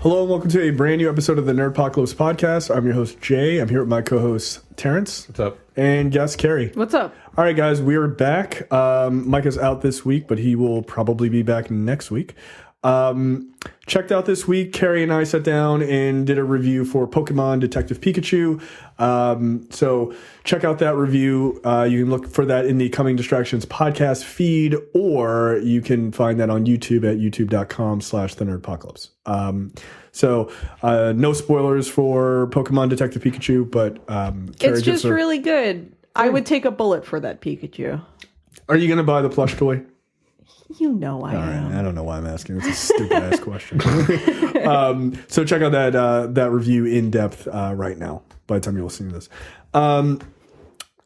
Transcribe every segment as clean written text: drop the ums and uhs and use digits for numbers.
Hello and welcome to a brand new episode of the Nerdpocalypse Podcast. I'm your host, Jay. I'm here with my co-host, Terrence. What's up? And guest, Carrie. What's up? All right, guys, we are back. Mike is out this week, but he will probably be back next week. Checked out this week, Carrie and I sat down and did a review for Pokemon Detective Pikachu. So check out that review. You can look for that in the Coming Distractions podcast feed, or you can find that on YouTube at youtube.com/thenerdpocalypse. So no spoilers for Pokemon Detective Pikachu, but Carrie, It's just really good. I would take a bullet for that Pikachu. Are you going to buy the plush toy? You know I am. Right, I don't know why I'm asking. It's a stupid ass question. So check out that review in depth right now. By the time you're listening to this,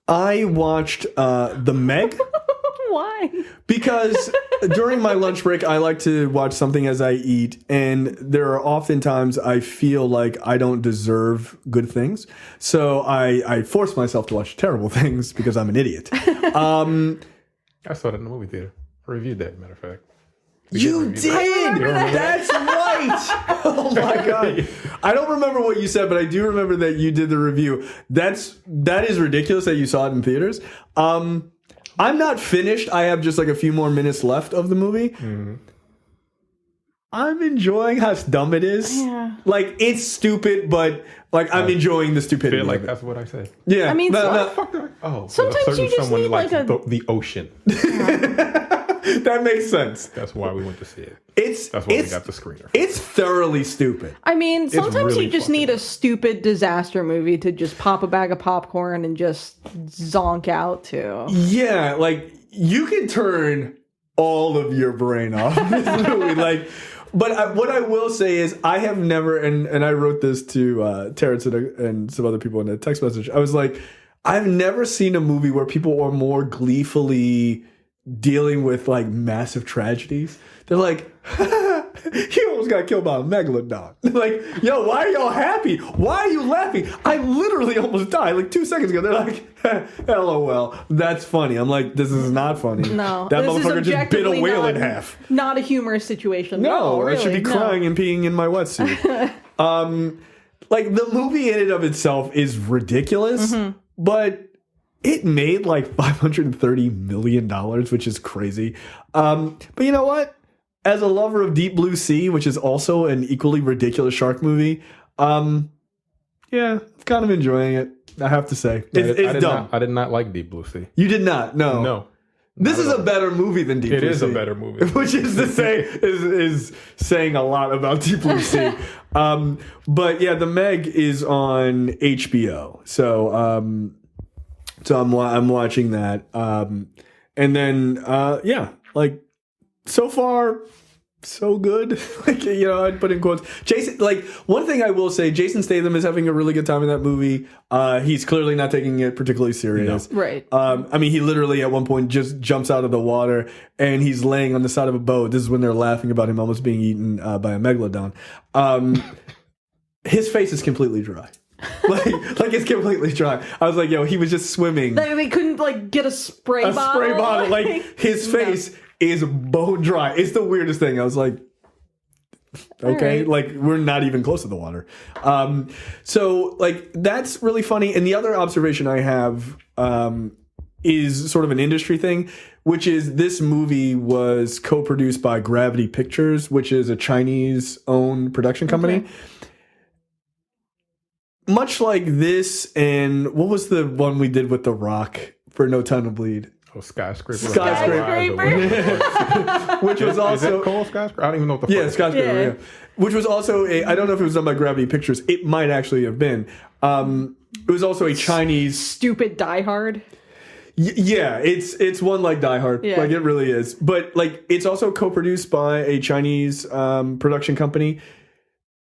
I watched The Meg. Why? Because during my lunch break, I like to watch something as I eat, and there are often times I feel like I don't deserve good things, so I force myself to watch terrible things because I'm an idiot. I saw it in the movie theater. I reviewed that, matter of fact. You did! That's right! Oh my god. I don't remember what you said, but I do remember that you did the review. That is ridiculous that you saw it in theaters. I'm not finished. I have just like a few more minutes left of the movie. Mm-hmm. I'm enjoying how dumb it is. Yeah. Like, it's stupid, but like I'm enjoing the stupidity. I feel like of it. that's what I said. Yeah. I mean, sometimes you just someone need likes like the ocean. That makes sense. That's why we went to see it. That's why we got the screener. It's thoroughly stupid. I mean, sometimes really you just need a stupid disaster movie to just pop a bag of popcorn and just zonk out to. Yeah, like you can turn all of your brain off this movie. Like, but what I will say is I have never, and I wrote this to Terrence and some other people in a text message. I was like, I've never seen a movie where people are more gleefully dealing with like massive tragedies. They're like, he almost got killed by a megalodon. Like, yo, why are y'all happy? Why are you laughing? I literally almost died like 2 seconds ago. They're like, LOL, that's funny. I'm like, this is not funny. No, that this motherfucker is just bit a whale not, in half. Not a humorous situation. No, really, I should be crying and peeing in my wetsuit. Like the movie in and of itself is ridiculous, but it made like $530 million, which is crazy. But you know what? As a lover of Deep Blue Sea, which is also an equally ridiculous shark movie, yeah, I'm kind of enjoying it, I have to say. It's dumb. I did not like Deep Blue Sea. You did not? No. No. This is a better movie than Deep Blue Sea. It is a better movie. Which is to say, is saying a lot about Deep Blue Sea. But yeah, The Meg is on HBO. So I'm watching that. And then, yeah, like, so far, so good. Like, you know, I'd put in quotes. Jason, like, one thing I will say, Jason Statham is having a really good time in that movie. He's clearly not taking it particularly serious. No. Right. I mean, he literally at one point just jumps out of the water and he's laying on the side of a boat. This is when they're laughing about him almost being eaten by a megalodon. His face is completely dry. like it's completely dry. I was like, yo, he was just swimming. They couldn't like get a spray bottle. Like his face is bone dry. It's the weirdest thing. I was like, okay, right. Like we're not even close to the water. So like that's really funny. And the other observation I have is sort of an industry thing, which is this movie was co-produced by Gravity Pictures, which is a Chinese-owned production company. Okay. Much like this, and what was the one we did with The Rock for No Time to Bleed? Oh, Skyscraper. Which was also... Is it called Skyscraper? I don't even know what the fuck. Yeah, Skyscraper, yeah. Which was also I don't know if it was done by Gravity Pictures. It might actually have been. It was also a Chinese... Stupid Die Hard. Yeah, it's one like Die Hard. Yeah. Like, it really is. But, like, it's also co-produced by a Chinese production company.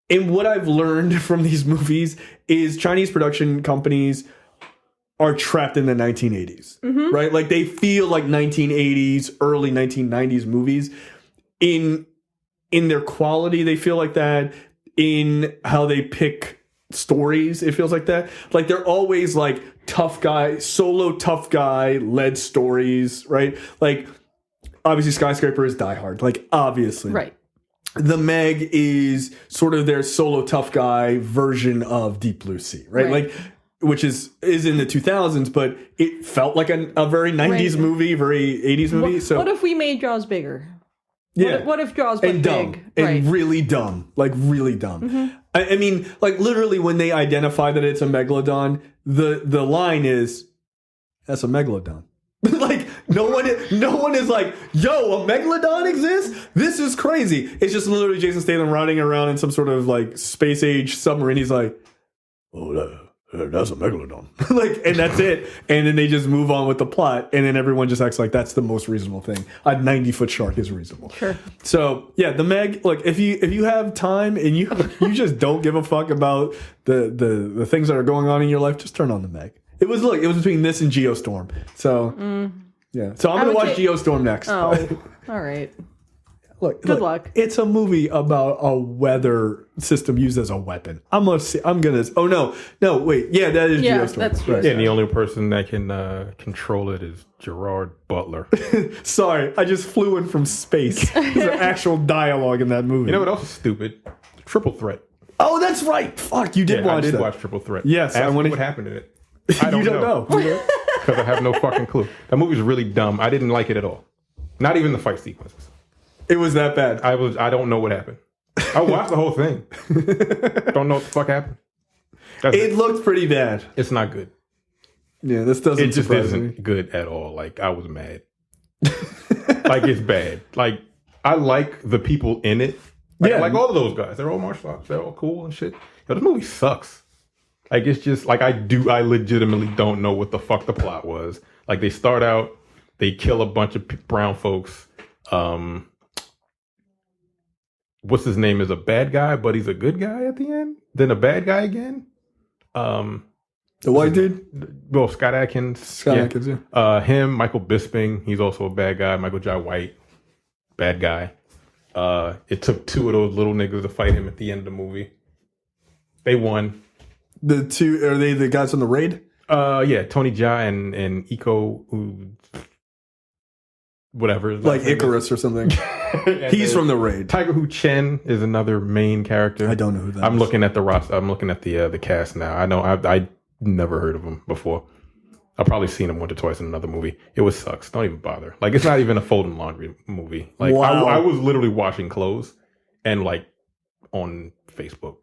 And what I've learned from these movies is Chinese production companies are trapped in the 1980s, right? Like they feel like 1980s, early 1990s movies in their quality. They feel like that in how they pick stories. It feels like that. Like they're always like tough guy, solo tough guy led stories, right? Like obviously Skyscraper is Die Hard, like obviously. Right. the Meg is sort of their solo tough guy version of Deep Blue Sea, right? Like, which is in the 2000s, but it felt like a very 90s movie, very 80s movie. So what if we made Jaws bigger? Yeah. What if Jaws was dumb big? and really dumb, like really dumb. I mean, like literally when they identify that it's a megalodon, the line is, "That's a megalodon." Like no one is like, "Yo, a megalodon exists? This is crazy." It's just literally Jason Statham riding around in some sort of like space age submarine. He's like, "Oh, that's a megalodon." Like, and that's it. And then they just move on with the plot, and then everyone just acts like that's the most reasonable thing. A 90-foot shark is reasonable. Sure. So yeah, the Meg. Look, if you have time and you just don't give a fuck about the things that are going on in your life, just turn on the Meg. It was between this and Geo Storm. So yeah. So I'm gonna watch Geo Storm next. Oh, all right. Good luck. It's a movie about a weather system used as a weapon. I'm gonna. Oh no, wait. Yeah, that is Geo Storm. That's right. Yeah, and the only person that can control it is Gerard Butler. Sorry, I just flew in from space. There's an actual dialogue in that movie. You know what else is stupid? Triple Threat. Oh, that's right. Fuck, you did watch that. I did watch Triple Threat. Yes, I wonder what happened in it. I don't know. Because I have no fucking clue. That movie's really dumb. I didn't like it at all. Not even the fight sequences. It was that bad. I don't know what happened. I watched the whole thing. Don't know what the fuck happened. It looked pretty bad. It's not good. Yeah, this doesn't. It just surprise isn't me. good at all. Like, I was mad. Like, it's bad. Like, I like the people in it. Like, I like all of those guys. They're all martial arts. They're all cool and shit. Yo, this movie sucks. Like, it's just like I legitimately don't know what the fuck the plot was. Like, they start out, they kill a bunch of brown folks. What's his name is a bad guy, but he's a good guy at the end. Then a bad guy again. The white dude? Well, Scott Adkins. Adkins, yeah. Him, Michael Bisping. He's also a bad guy. Michael Jai White, bad guy. It took two of those little niggas to fight him at the end of the movie. They won. The two, are they the guys on the raid? Yeah, Tony Jaa and Iko, whatever. Like Icarus or something. He's from the raid. Tiger Hu Chen is another main character. I don't know who that is. I'm looking at the roster. I'm looking at the cast now. I know I never heard of him before. I've probably seen him once or twice in another movie. It was sucks. Don't even bother. Like, it's not even a folding laundry movie. Like, wow. I was literally washing clothes and like on Facebook.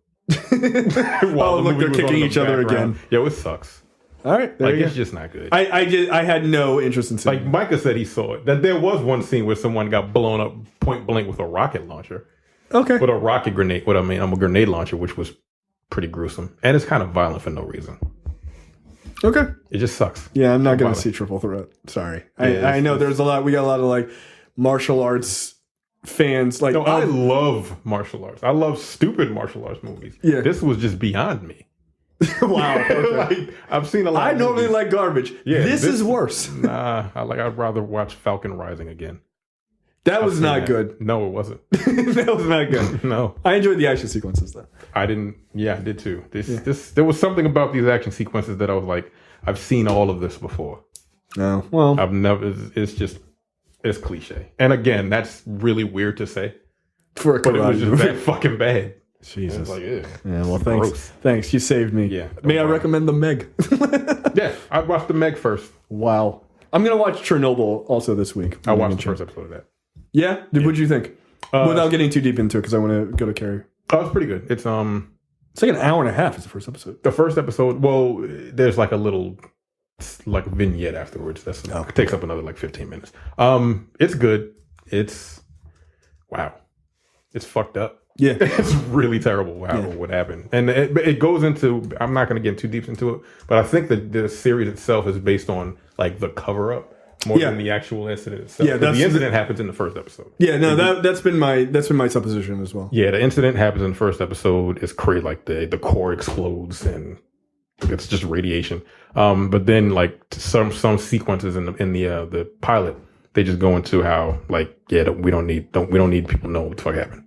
Look, they're kicking each other again. Yeah, it sucks. All right, like, it's just not good. I had no interest in seeing it. Like, Micah said he saw it. That there was one scene where someone got blown up point blank with a rocket launcher. Okay. With a rocket grenade. A grenade launcher, which was pretty gruesome. And it's kind of violent for no reason. Okay. It just sucks. Yeah, I'm not going to see Triple Threat. Sorry. Yeah, I know there's we got a lot of like martial arts fans. Like, no, I love martial arts. I love stupid martial arts movies. Yeah. This was just beyond me. Wow. Okay. Like, I've seen a lot. I normally like garbage. Yeah, this is worse. Nah, I'd rather watch Falcon Rising again. That was not good. No, it wasn't. That was not good. No. I enjoyed the action sequences though. I didn't. Yeah, I did too. There was something about these action sequences that I was like, I've seen all of this before. No. Well, I've never. It's cliche. And again, that's really weird to say. For a but it was just that fucking bad. Jesus. Like, yeah, well, thanks. Gross. Thanks. You saved me. Yeah. May I recommend The Meg? Yeah, I watched The Meg first. Wow. I'm going to watch Chernobyl also this week. I watched the first episode of that. Yeah? What'd you think? Without getting too deep into it, because I want to go to Carrie. Oh, it's pretty good. It's like an hour and a half is the first episode. The first episode, well, there's like a little like vignette afterwards. It takes up another like 15 minutes. It's good. It's wow. It's fucked up. Yeah. It's really terrible what happened. And it goes into, I'm not going to get too deep into it, but I think that the series itself is based on like the cover up more than the actual incident itself. Yeah, the incident happens in the first episode. Yeah, no, that's been my supposition as well. Yeah, the incident happens in the first episode. It's crazy, like the core explodes and it's just radiation. But then like some sequences in the pilot, they just go into how like we don't need people to know what the fuck happened.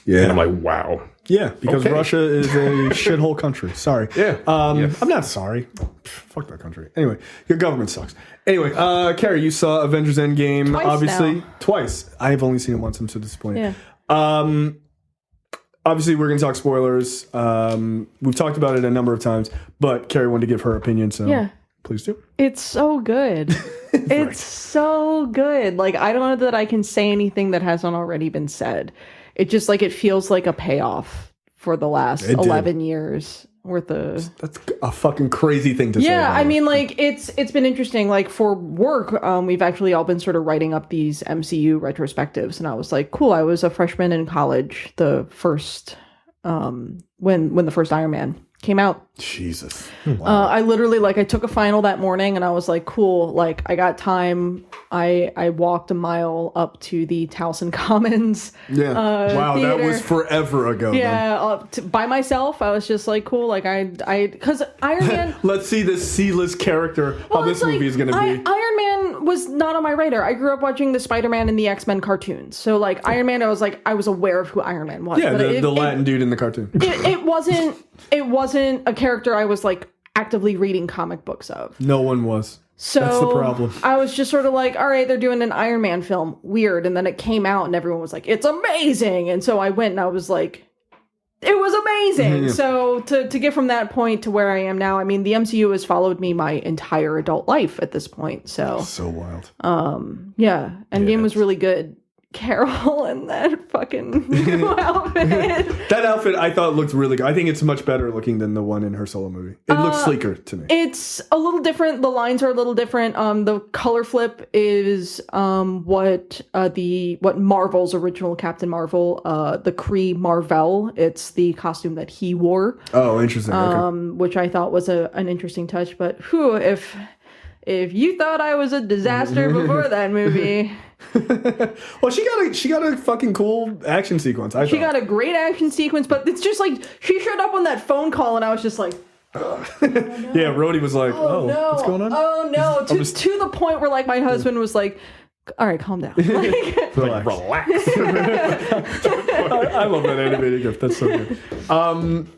Yeah, and I'm like, wow. Yeah, because Russia is a shithole country. Sorry. Yeah. Yes. I'm not sorry. Fuck that country. Anyway, your government sucks. Anyway, Carrie, you saw Avengers End Game, twice obviously. Now. Twice. I've only seen it once. I'm so disappointed. Obviously, we're going to talk spoilers. We've talked about it a number of times, but Carrie wanted to give her opinion, so please do. It's so good. It's so good. Like, I don't know that I can say anything that hasn't already been said. It just, like, it feels like a payoff for the last 11 years worth of... That's a fucking crazy thing to say. Yeah, I mean, like, it's been interesting. Like, for work, we've actually all been sort of writing up these MCU retrospectives, and I was like, cool, I was a freshman in college the first... when the first Iron Man came out. Jesus. Wow. I literally, like, I took a final that morning and I was like, cool, like, I got time. I walked a mile up to the Towson Commons. Yeah. Wow, theater. that was forever ago. Yeah, by myself. I was just like, cool, like, because Iron Man... Let's see this C-list character, how this movie is going to be. Iron Man was not on my radar. I grew up watching the Spider-Man and the X-Men cartoons. So, like, Iron Man, I was aware of who Iron Man was. Yeah, the Latin dude in the cartoon. It wasn't a character I was, like, actively reading comic books of. No one was. So that's the problem. I was just sort of like, all right, they're doing an Iron Man film. Weird. And then it came out and everyone was like, it's amazing. And so I went and I was like, it was amazing. Yeah. So to get from that point to where I am now, I mean, the MCU has followed me my entire adult life at this point. So wild. Yeah. Endgame was really good. Carol and that fucking new outfit. That outfit I thought looked really good. I think it's much better looking than the one in her solo movie. It looks sleeker to me. It's a little different. The lines are a little different. The color flip is what Marvel's original Captain Marvel, the Kree Marvel. It's the costume that he wore. Oh, interesting. Okay. Which I thought was an interesting touch. But if you thought I was a disaster before that movie. Well, she got a fucking cool action sequence. She got a great action sequence, but it's just like she showed up on that phone call, and I was just like, oh, no. Yeah, Rhodey was like, oh no. What's going on? Oh no! To the point where, like, my husband was like, all right, calm down. Like, relax. I love that animated GIF. That's so good.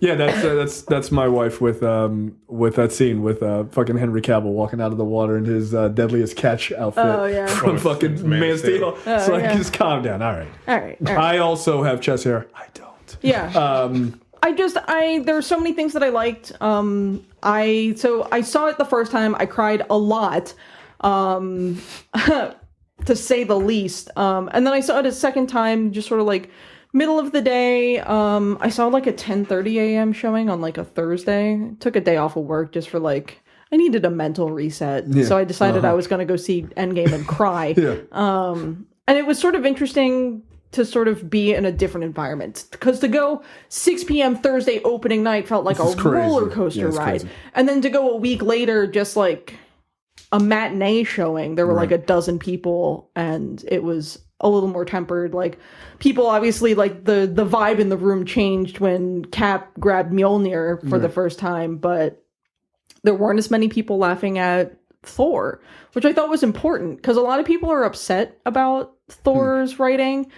Yeah, that's my wife with that scene with fucking Henry Cavill walking out of the water in his deadliest catch outfit. Oh, yeah. From fucking Man of Steel. It's like, just calm down. All right. I also have chest hair. I don't. Yeah. There were so many things that I liked. I saw it the first time. I cried a lot. To say the least. And then I saw it a second time, just sort of like middle of the day. I saw like a 10:30 a.m. showing on like a Thursday. Took a day off of work just for like, I needed a mental reset. Yeah. So I decided I was going to go see Endgame and cry. Yeah. And it was sort of interesting to sort of be in a different environment. Because to go 6 p.m. Thursday opening night felt like a roller coaster ride. Crazy. And then to go a week later, just like a matinee showing, there were like a dozen people, and it was a little more tempered. Like, people obviously, like, the vibe in the room changed when Cap grabbed Mjolnir for the first time, but there weren't as many people laughing at Thor, which I thought was important, because a lot of people are upset about Thor's writing.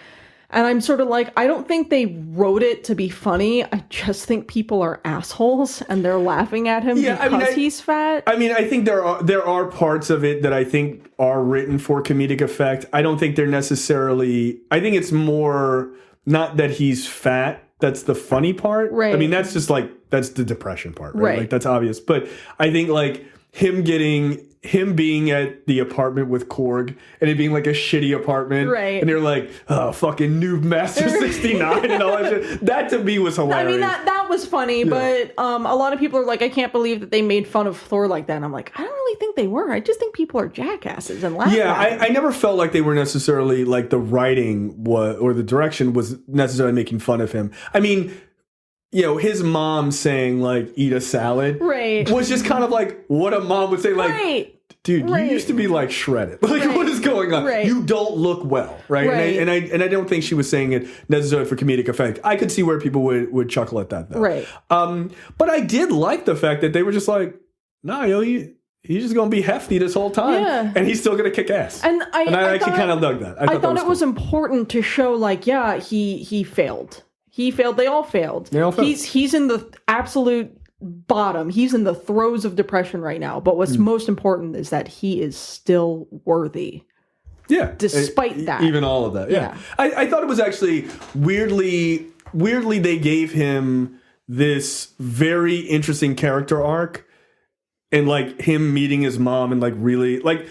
And I'm sort of like, I don't think they wrote it to be funny. I just think people are assholes and they're laughing at him because he's fat. I mean, I think there are parts of it that I think are written for comedic effect. I don't think they're necessarily... I think it's more not that he's fat. That's the funny part. Right. I mean, that's just like, that's the depression part, right? Like, that's obvious. But I think, like, him being at the apartment with Korg and it being like a shitty apartment, right? And they're like, oh, fucking Noob Master 69 and all that shit. That to me was hilarious. I mean, that was funny, but a lot of people are like, I can't believe that they made fun of Thor like that. And I'm like, I don't really think they were. I just think people are jackasses and laugh. Yeah, I never felt like they were necessarily like the writing or the direction was necessarily making fun of him. I mean, you know, his mom saying, like, eat a salad, right, was just kind of like what a mom would say, like, right. Dude, you used to be, like, shredded. Like, what is going on? Right. You don't look well, right? And I don't think she was saying it necessarily for comedic effect. I could see where people would chuckle at that, though. Right. But I did like the fact that they were just like, no, yo, he's just going to be hefty this whole time. And he's still going to kick ass. And I actually kind of dug that. I thought it was important to show, like, yeah, he failed. He failed. They all failed. He's in the absolute bottom. He's in the throes of depression right now. But what's most important is that he is still worthy. Yeah. Despite that. Even all of that. Yeah. I thought it was actually weirdly they gave him this very interesting character arc and like him meeting his mom and like really like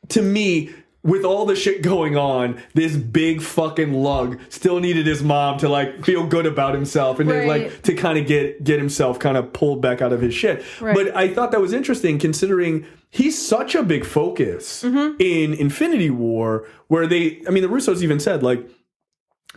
to me with all the shit going on, this big fucking lug still needed his mom to like feel good about himself and then, like to kind of get himself kind of pulled back out of his shit. Right. But I thought that was interesting considering he's such a big focus in Infinity War where the Russos even said like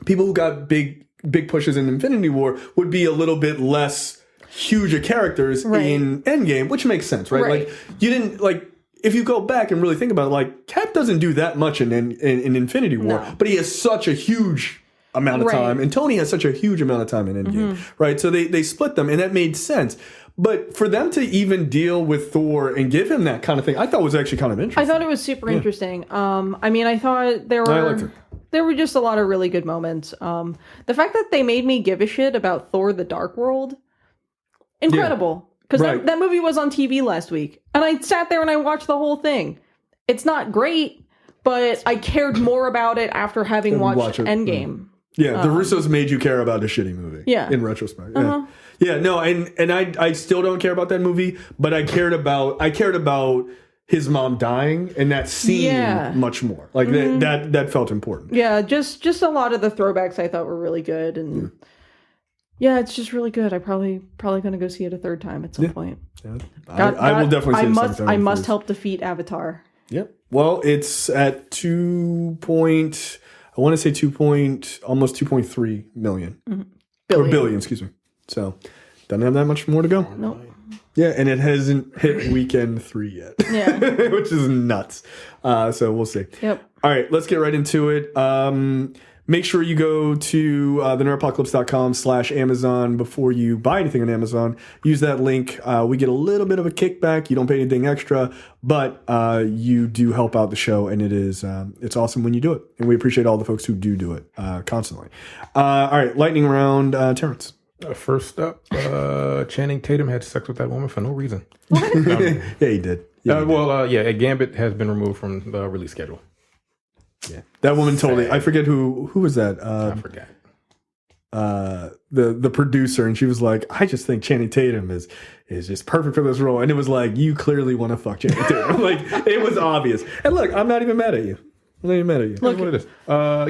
people who got big pushes in Infinity War would be a little bit less huge of characters in Endgame, which makes sense, right? Like you didn't like if you go back and really think about it, like Cap doesn't do that much in Infinity War, but he has such a huge amount of time, and Tony has such a huge amount of time in Endgame, right? So they split them, and that made sense. But for them to even deal with Thor and give him that kind of thing, I thought was actually kind of interesting. I thought it was super interesting. I thought there were just a lot of really good moments. The fact that they made me give a shit about Thor: The Dark World, incredible. Because that movie was on TV last week. And I sat there and I watched the whole thing. It's not great, but I cared more about it after having watched Endgame. Yeah, the Russos made you care about a shitty movie. Yeah. In retrospect. Yeah. Yeah, no, and I still don't care about that movie, but I cared about his mom dying and that scene much more. Like that felt important. Yeah, just a lot of the throwbacks I thought were really good and yeah, it's just really good. I'm probably going to go see it a third time at some point. Yeah. I will definitely see it sometime. I must help defeat Avatar. Yep. Well, it's at almost 2.3 million. Or billion, excuse me. So, doesn't have that much more to go. Nope. Yeah, and it hasn't hit weekend 3 yet. Yeah. Which is nuts. So, we'll see. Yep. All right, let's get right into it. Make sure you go to the nerdpocalypse.com/Amazon before you buy anything on Amazon. Use that link. We get a little bit of a kickback. You don't pay anything extra, but you do help out the show, and it's awesome when you do it. And we appreciate all the folks who do it constantly. All right, lightning round, Terrence. First up, Channing Tatum had sex with that woman for no reason. Yeah, he did. Gambit has been removed from the release schedule. Yeah, that woman totally. I forget who was that. I forgot. The producer, and she was like, "I just think Channing Tatum is just perfect for this role." And it was like, you clearly want to fuck Channing Tatum. Like it was obvious. And look, I'm not even mad at you. I'm not even mad at you. Look, what it is.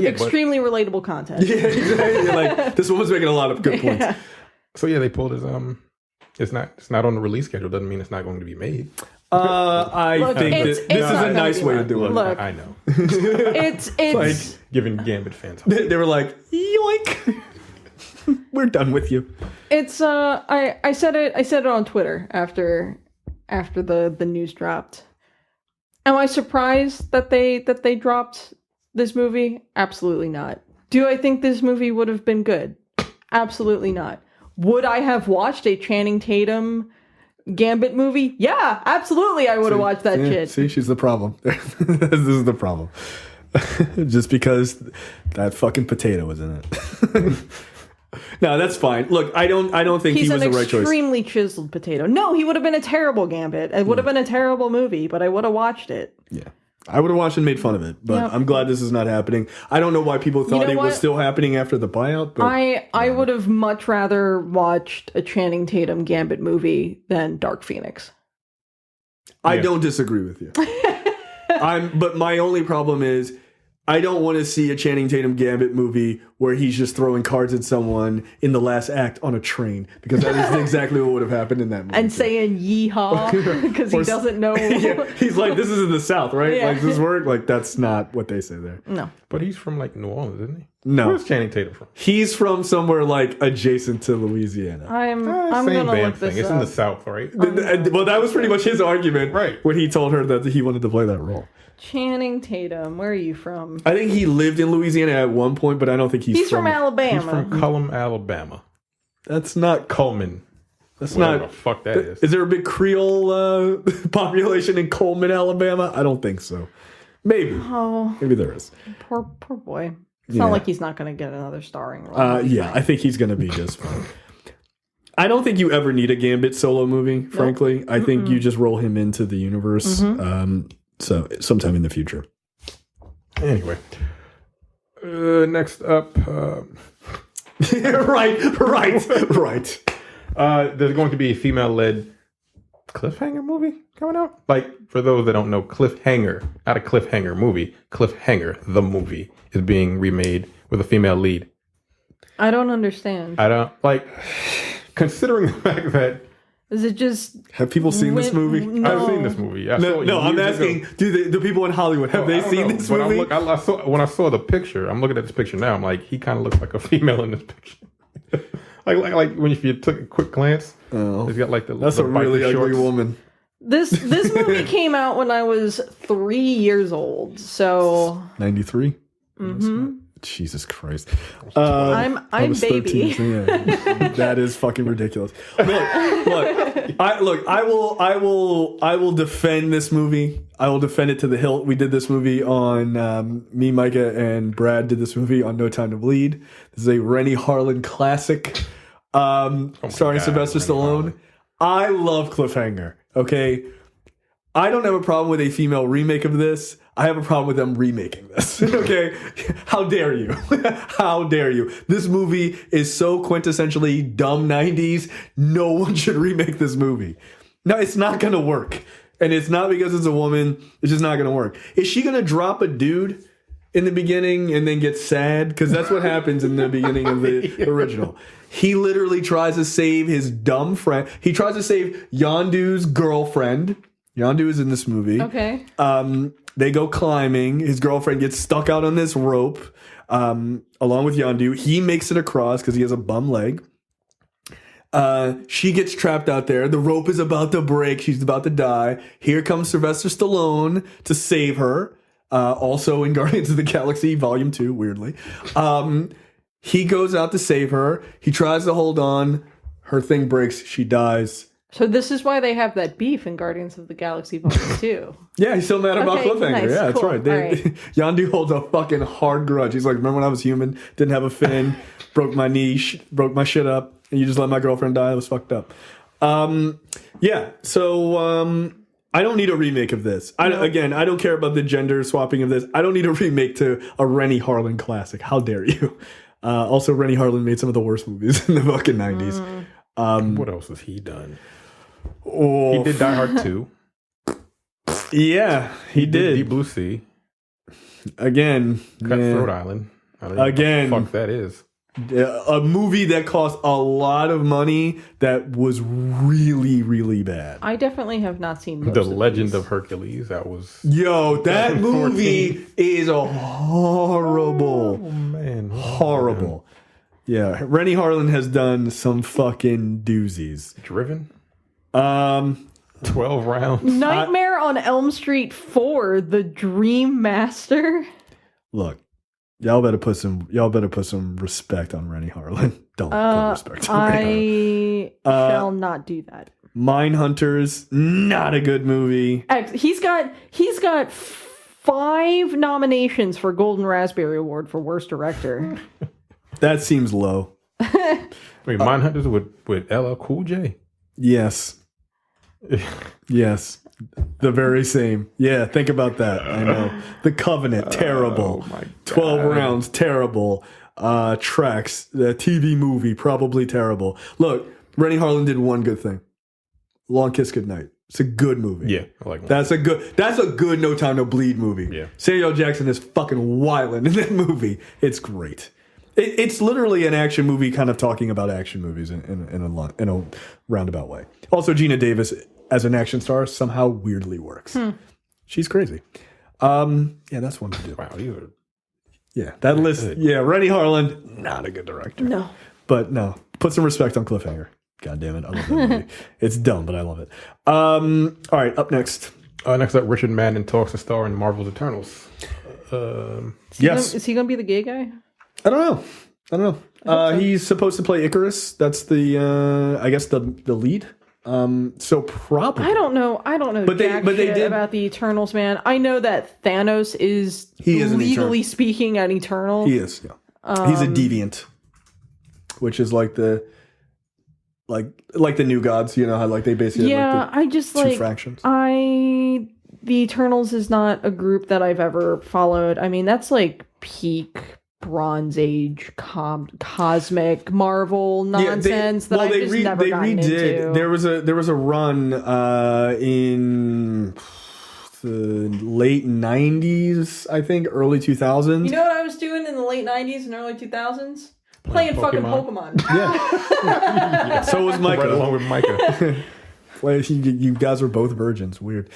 Extremely relatable content. Yeah, exactly. Like this woman's making a lot of good points. So yeah, they pulled his It's not on the release schedule. Doesn't mean it's not going to be made. I think this is a nice way to do it. Look, I know. It's like giving Gambit fans. They were like, yoink. We're done with you. It's I said it on Twitter after the news dropped. Am I surprised that they dropped this movie? Absolutely not. Do I think this movie would have been good? Absolutely not. Would I have watched a Channing Tatum Gambit movie? Yeah, absolutely I would have watched that shit. See, she's the problem. This is the problem. Just because that fucking potato was in it. No, that's fine. Look, I don't think he was the right choice. He's an extremely chiseled potato. No, he would have been a terrible Gambit. It would have been a terrible movie, but I would have watched it. Yeah. I would have watched and made fun of it, but I'm glad this is not happening. I don't know why people thought it was still happening after the buyout. But I would have much rather watched a Channing Tatum Gambit movie than Dark Phoenix. I don't disagree with you. But my only problem is I don't want to see a Channing Tatum Gambit movie where he's just throwing cards at someone in the last act on a train, because that is exactly what would have happened in that movie. And saying yeehaw because he doesn't know. Yeah, he's like, this is in the South, right? Yeah. Like, does this work? Like, that's not what they say there. No. But he's from, like, New Orleans, isn't he? No. Where's Channing Tatum from? He's from somewhere, like, adjacent to Louisiana. I'm going to look this up. It's in the South, right? Well, that was pretty much his argument, right, when he told her that he wanted to play that role. Channing Tatum, where are you from? I think he lived in Louisiana at one point, but I don't think he's from Alabama. He's from Cullum, Alabama. That's not Coleman. That's not. The fuck that is. Is there a big Creole population in Coleman, Alabama? I don't think so. Maybe. Oh, maybe there is. Poor boy. It's not like he's not going to get another starring role. Yeah, I think he's going to be just fine. I don't think you ever need a Gambit solo movie, frankly. Nope. I think you just roll him into the universe. So sometime in the future. Anyway, next up, right. there's going to be a female-led cliffhanger movie coming out. Like, for those that don't know, cliffhanger, not a cliffhanger movie. Cliffhanger, the movie, is being remade with a female lead. I don't understand. I don't like, considering the fact that. Is it just? Have people seen this movie? No. I've seen this movie. No, I'm asking. Do people in Hollywood have they seen this movie? When I saw the picture, I'm looking at this picture now. I'm like, he kind of looks like a female in this picture. like when if you took a quick glance, he's got like that's a really ugly woman. This movie came out when I was 3 years old. So 93. Mm-hmm. Jesus Christ. I'm baby. 13, so yeah. That is fucking ridiculous. Look, I will defend this movie. I will defend it to the hilt. We did this movie on me, Micah, and Brad did this movie on No Time to Bleed. This is a Rennie Harlan classic. Starring Sylvester Stallone. I love Cliffhanger. Okay. I don't have a problem with a female remake of this. I have a problem with them remaking this. Okay? How dare you? How dare you? This movie is so quintessentially dumb 90s. No one should remake this movie. No, it's not going to work. And it's not because it's a woman. It's just not going to work. Is she going to drop a dude in the beginning and then get sad? Because that's what happens in the beginning of the original. He literally tries to save his dumb friend. He tries to save Yondu's girlfriend. Yondu is in this movie. Okay. They go climbing. His girlfriend gets stuck out on this rope along with Yondu. He makes it across because he has a bum leg. She gets trapped out there. The rope is about to break. She's about to die. Here comes Sylvester Stallone to save her. Also in Guardians of the Galaxy Volume 2, weirdly. He goes out to save her. He tries to hold on. Her thing breaks. She dies. So this is why they have that beef in Guardians of the Galaxy Volume 2. Yeah, he's still mad about Cliffhanger. Nice, yeah, cool. That's right. Yondu holds a fucking hard grudge. He's like, remember when I was human, didn't have a fin, broke my knee, broke my shit up, and you just let my girlfriend die? It was fucked up. Yeah, so I don't need a remake of this. Again, I don't care about the gender swapping of this. I don't need a remake to a Rennie Harlan classic. How dare you? Also, Rennie Harlan made some of the worst movies in the fucking 90s. What else has he done? Oh, he did Die Hard 2. Yeah, he did. Deep Blue Sea. Again. Cutthroat Island. I don't know what the fuck that is. A movie that cost a lot of money that was really, really bad. I definitely have not seen most The Legend of Hercules. That was... Yo, that movie is horrible. Oh, man. Horrible. Yeah, Rennie Harlan has done some fucking doozies. Driven? 12 rounds. Nightmare on Elm Street 4, The Dream Master. Look, y'all better put some respect on Rennie Harlan. Don't put respect on Rennie Harlan. I shall not do that. Mindhunters, not a good movie. He's got 5 nominations for Golden Raspberry Award for Worst Director. That seems low. Wait, Mindhunters with LL Cool J? Yes. Yes. The very same. Yeah, think about that. I know. The Covenant, terrible. Oh my God. 12 rounds, terrible. Tracks, the TV movie, probably terrible. Look, Rennie Harlan did one good thing. Long Kiss Goodnight. It's a good movie. Yeah, I like that. That's a good No Time to Bleed movie. Yeah. Samuel L. Jackson is fucking wildin' in that movie. It's great. It's literally an action movie kind of talking about action movies in a roundabout way. Also, Gina Davis as an action star somehow weirdly works. She's crazy. Yeah, that's one to do. Wow, you are... Yeah, that list. Good. Yeah, Rennie Harlan, not a good director. No. But no, put some respect on Cliffhanger. God damn it, I love that movie. It's dumb, but I love it. All right, up next. Next up, Richard Madden talks to star in Marvel's Eternals. Yes. Is he going to be the gay guy? I don't know. So. He's supposed to play Icarus. That's the I guess the lead. So probably. I don't know. But they did about the Eternals, man. I know that Thanos is legally speaking an Eternal. He is. Yeah. He's a deviant, which is like the new gods. You know how like they basically have like the two fractions. the Eternals is not a group that I've ever followed. I mean, that's like peak Bronze Age cosmic Marvel nonsense that I've just never gotten into. There was a run in the late 90s, I think, early 2000s. You know what I was doing in the late 90s and early 2000s? Playing fucking Pokemon. Yeah. So was Micah. Right along with Micah. You guys were both virgins. Weird.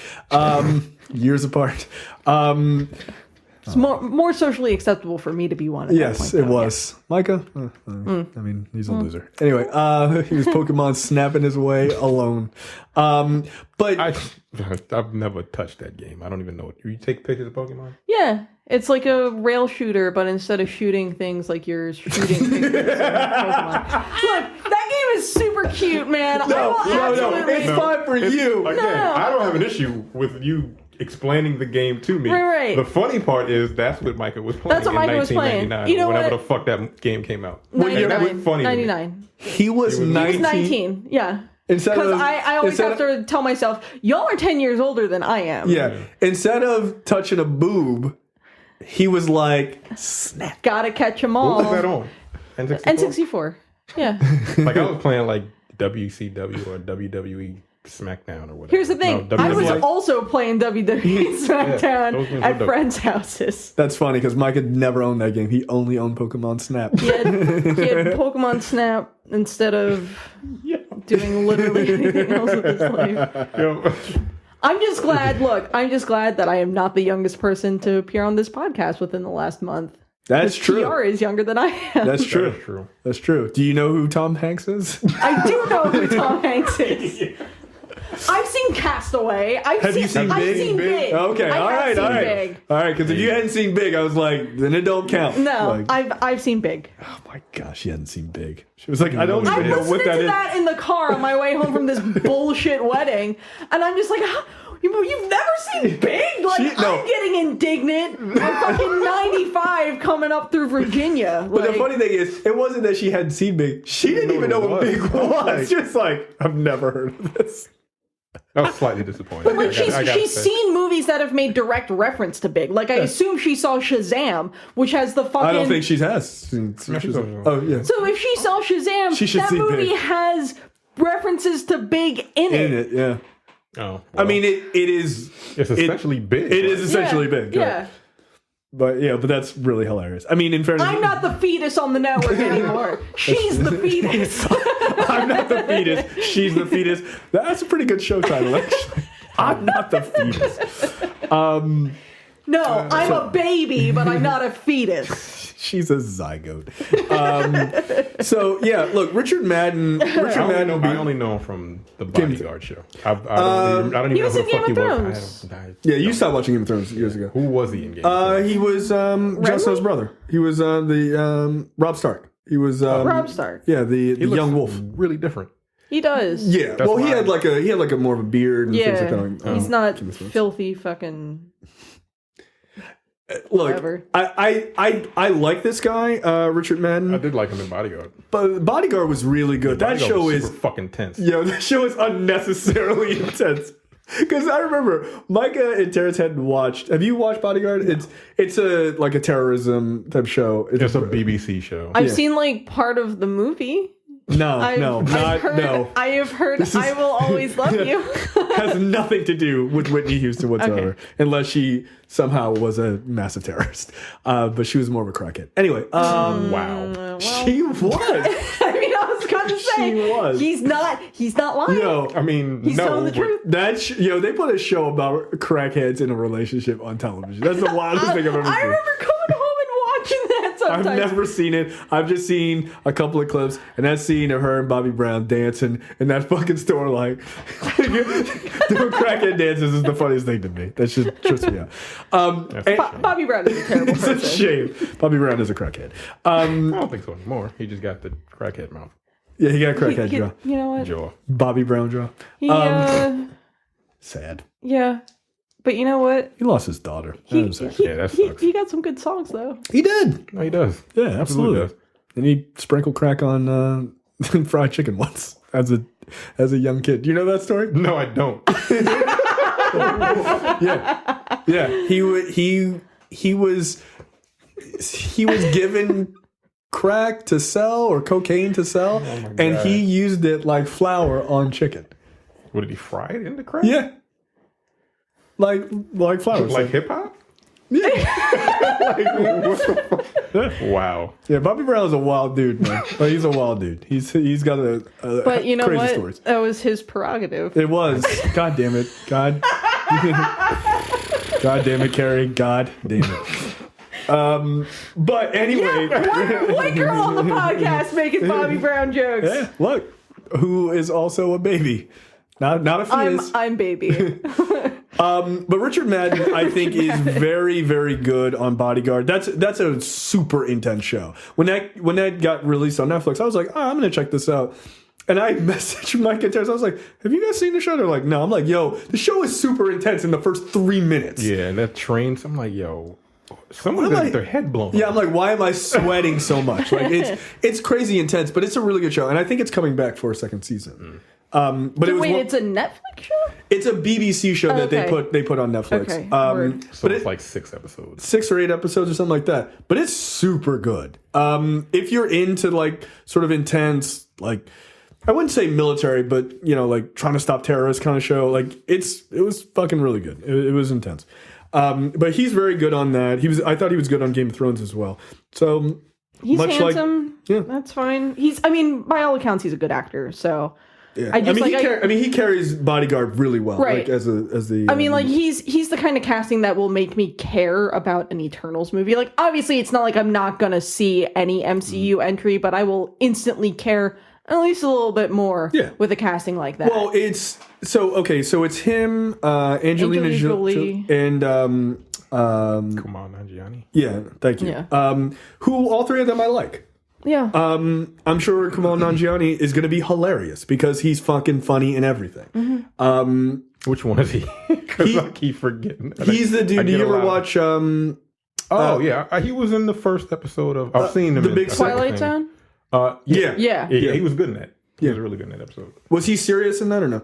Years apart. It's more socially acceptable for me to be one. Yes, it was. Micah? I mean, he's a loser. Anyway, he was Pokemon snapping his way alone. But I've never touched that game. I don't even know it. You take pictures of Pokemon? Yeah. It's like a rail shooter, but instead of shooting things like you're shooting things Pokemon. Look, that game is super cute, man. No, it's fine for you. Again, I don't have an issue with you explaining the game to me. Right. The funny part is that's what Micah was playing in 1999. You know whenever what? the fuck that game came out. 99. He was 19. He was 19, yeah. Because I always have to tell myself, y'all are 10 years older than I am. Yeah. Instead of touching a boob, he was like, snap. Gotta catch them all. What was that on? N64. Yeah. Like I was playing like WCW or WWE SmackDown or whatever. Here's the thing. I was also playing WWE SmackDown at friends' houses. That's funny because Mike had never owned that game. He only owned Pokemon Snap. He had Pokemon Snap instead of doing literally anything else with his life. I'm just glad that I am not the youngest person to appear on this podcast within the last month. That's true. TR is younger than I am. That's true. That's true. Do you know who Tom Hanks is? I do know who Tom Hanks is. I've seen Castaway. Have you seen Big? I've seen Big. Okay, all right. Because if you hadn't seen Big, I was like, then it don't count. No, I've seen Big. Oh my gosh, she hadn't seen Big. She was like, I don't even know what that is. I listened to that in the car on my way home from this bullshit wedding, and I'm just like, you've never seen Big? Like, I'm getting indignant. I'm fucking 95 coming up through Virginia. But the funny thing is, it wasn't that she hadn't seen Big. She didn't even know what Big was. She was like, I've never heard of this. I was slightly disappointed. But she's seen movies that have made direct reference to Big. Like, I assume she saw Shazam, which has the fucking... I don't think she has seen Shazam. Oh, yeah. So if she saw Shazam, that movie has references to Big in it. Yeah. Oh, well, I mean, it is... It's essentially Big. It is essentially Big. Yeah. Right? But that's really hilarious. I mean, in fairness... I'm not the fetus on the network anymore. She's the fetus. I'm not the fetus. She's the fetus. That's a pretty good show title, actually. I'm not the fetus. No, I'm a baby, but I'm not a fetus. She's a zygote. Look, Richard Madden. I only know him from the Bodyguard show. I don't even know who the fuck he was. Yeah, you stopped watching Game of Thrones years ago. Who was he in Game of Thrones? He was Jon Snow's brother. He was the Robb Stark. He was Robb Stark. Yeah, the young wolf. Really different. He does. Yeah. Well, he had like a more of a beard and things like that. He's not filthy fucking. Look, whatever. I like this guy, Richard Madden. I did like him in Bodyguard. But Bodyguard was really good. That show is super fucking tense. Yeah, that show is unnecessarily intense. Because I remember Micah and Terrence hadn't watched. Have you watched Bodyguard? No. It's a terrorism type show. It's a BBC show. I've seen like part of the movie. No. I have heard I Will Always Love You. Has nothing to do with Whitney Houston whatsoever. Unless she somehow was a massive terrorist. But she was more of a crackhead. Anyway. Wow. She was. I mean, I was going to say. She was. He's not lying. I mean, he's telling the truth. They put a show about crackheads in a relationship on television. That's the wildest thing I've ever seen. I remember coming home and watching that sometimes. I've never seen it. I've just seen a couple of clips, and that scene of her and Bobby Brown dancing in that fucking store, like doing crackhead dances, is the funniest thing to me. That should trips me out. Bobby Brown is a terrible person. It's a shame. Bobby Brown is a crackhead. I don't think so anymore. He just got the crackhead mouth. Yeah, he got a crackhead jaw. You know what? Jaw. Bobby Brown jaw. Sad. Yeah. But you know what? He lost his daughter. That sucks. He got some good songs, though. He did. No, he does. Yeah, absolutely. Does. And he sprinkled crack on fried chicken once as a young kid. Do you know that story? No, I don't. Yeah. He was given crack to sell or cocaine to sell, and he used it like flour on chicken. What did he fry it in the crack? Yeah. Like flour. Like hip hop? Yeah. What the fuck? Wow. Yeah, Bobby Brown is a wild dude, man. Like, he's a wild dude. He's got a But you know crazy what? stories. That was his prerogative. It was. God damn it. God. God damn it, Carrie. God damn it. But anyway. White girl on the podcast making Bobby Brown jokes. Yeah, look, who is also a baby. Not if he is. I'm baby. But Richard Madden, I think, is very, very good on Bodyguard. That's a super intense show. When that got released on Netflix, I was like, I'm gonna check this out. And I messaged Mike and Terrence. I was like, have you guys seen the show? They're like, no. I'm like, yo, the show is super intense in the first 3 minutes. Yeah, and that trains. I'm like, yo, someone I'm got like, their head blown. Yeah, off. I'm like, why am I sweating so much? Like, it's crazy intense, but it's a really good show, and I think it's coming back for a second season. But It's a Netflix show? It's a BBC show that they put on Netflix. Okay, So it's like 6 episodes. 6 or 8 episodes or something like that. But it's super good. If you're into like sort of intense, like I wouldn't say military, but you know, like trying to stop terrorists kind of show, like it was fucking really good. It was intense. But he's very good on that. I thought he was good on Game of Thrones as well. So he's much handsome. Yeah. That's fine. By all accounts, he's a good actor. So yeah. He carries Bodyguard really well. Right. Like as the. He's the kind of casting that will make me care about an Eternals movie. Like, obviously, it's not like I'm not gonna see any MCU entry, but I will instantly care at least a little bit more with a casting like that. Well, it's him, Angelina Jolie, and Kumail Nanjiani. Yeah, thank you. Yeah. Who all three of them I like. Yeah. I'm sure Kumail Nanjiani is going to be hilarious because he's fucking funny in everything. Mm-hmm. Which one is he? Because I keep forgetting. He's the dude. Do you ever watch? Yeah, he was in the first episode of. I've seen him the in Big Twilight Zone. Yeah. He was good in that. He was really good in that episode. Was he serious in that or no?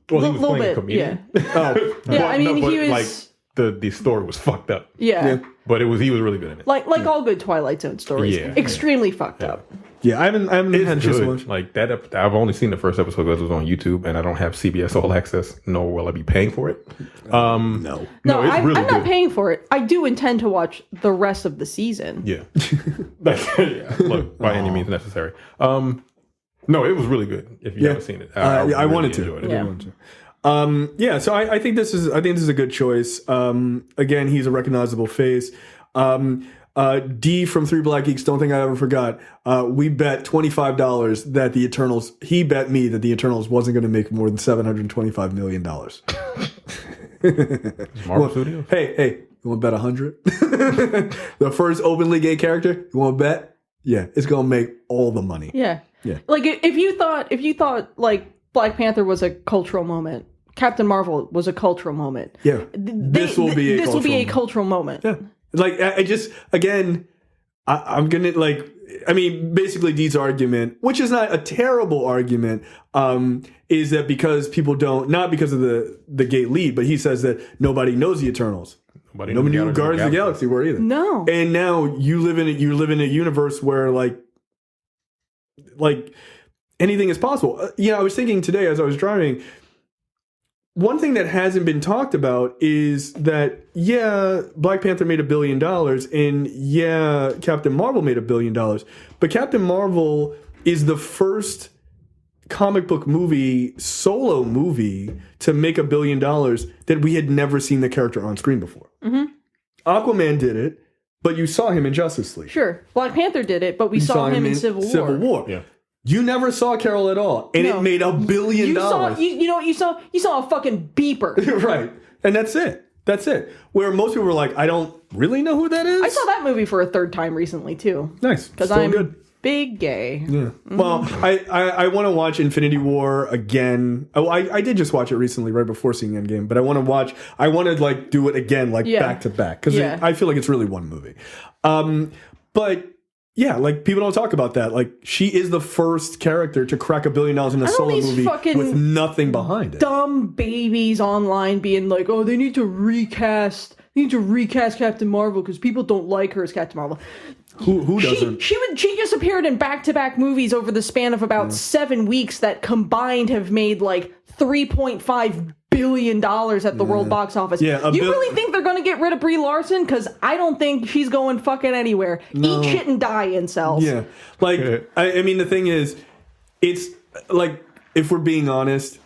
Well, he was playing a comedian. Yeah. Yeah, he was like the story was fucked up. Yeah. But he was really good in it. Like all good Twilight Zone stories. Yeah. Extremely fucked up. Yeah, I haven't had a chance to watch. Like that. I've only seen the first episode because it was on YouTube, and I don't have CBS All Access. Nor will I be paying for it. No, it's really I'm good. not paying for it. I do intend to watch the rest of the season. Yeah. Look, by any means necessary. No, it was really good. If you haven't seen it, I really wanted to. enjoyed it. Yeah. So I think this is a good choice. Again, he's a recognizable face. D from Three Black Geeks, don't think I ever forgot. We bet $25 that the Eternals. He bet me that the Eternals wasn't going to make more than $725 million. Marvel Studios. Hey, you want to bet 100? The first openly gay character. You want to bet? Yeah, it's going to make all the money. Yeah. Yeah. Like if you thought like Black Panther was a cultural moment, Captain Marvel was a cultural moment. Yeah. This will be a cultural moment. Yeah. Like I just again, I'm gonna basically Dee's argument, which is not a terrible argument, is that because people don't, not because of the gay lead, but he says that nobody knows the Eternals. Nobody knew who Guardians of the Galaxy were either. No. And now you live in a universe where like anything is possible. I was thinking today as I was driving, one thing that hasn't been talked about is that, Black Panther made $1 billion and Captain Marvel made $1 billion. But Captain Marvel is the first comic book solo movie to make $1 billion that we had never seen the character on screen before. Mm-hmm. Aquaman did it, but you saw him in Justice League. Sure. Black Panther did it, but we saw him in Civil War. Yeah. You never saw Carol at all, and it made $1 billion. You know what you saw? You saw a fucking beeper. Right. And that's it. Where most people were like, I don't really know who that is. I saw that movie for a third time recently, too. Nice. Because I'm good. Big gay. Yeah. Mm-hmm. Well, I want to watch Infinity War again. Oh, I did just watch it recently, right before seeing End Game. But I want to do it again, back to back, because I feel like it's really one movie. But Yeah, like people don't talk about that. Like she is the first character to crack $1 billion in a solo movie with nothing behind it. Dumb babies online being like, "Oh, they need to recast Captain Marvel because people don't like her as Captain Marvel." Who doesn't? She just appeared in back-to-back movies over the span of about 7 weeks that combined have made like $3.5 billion at the world box office. Yeah, you really think they're going to get rid of Brie Larson? Because I don't think she's going fucking anywhere. No. Eat shit and die, incels. Yeah. Like, I mean, the thing is, it's like, if we're being honest,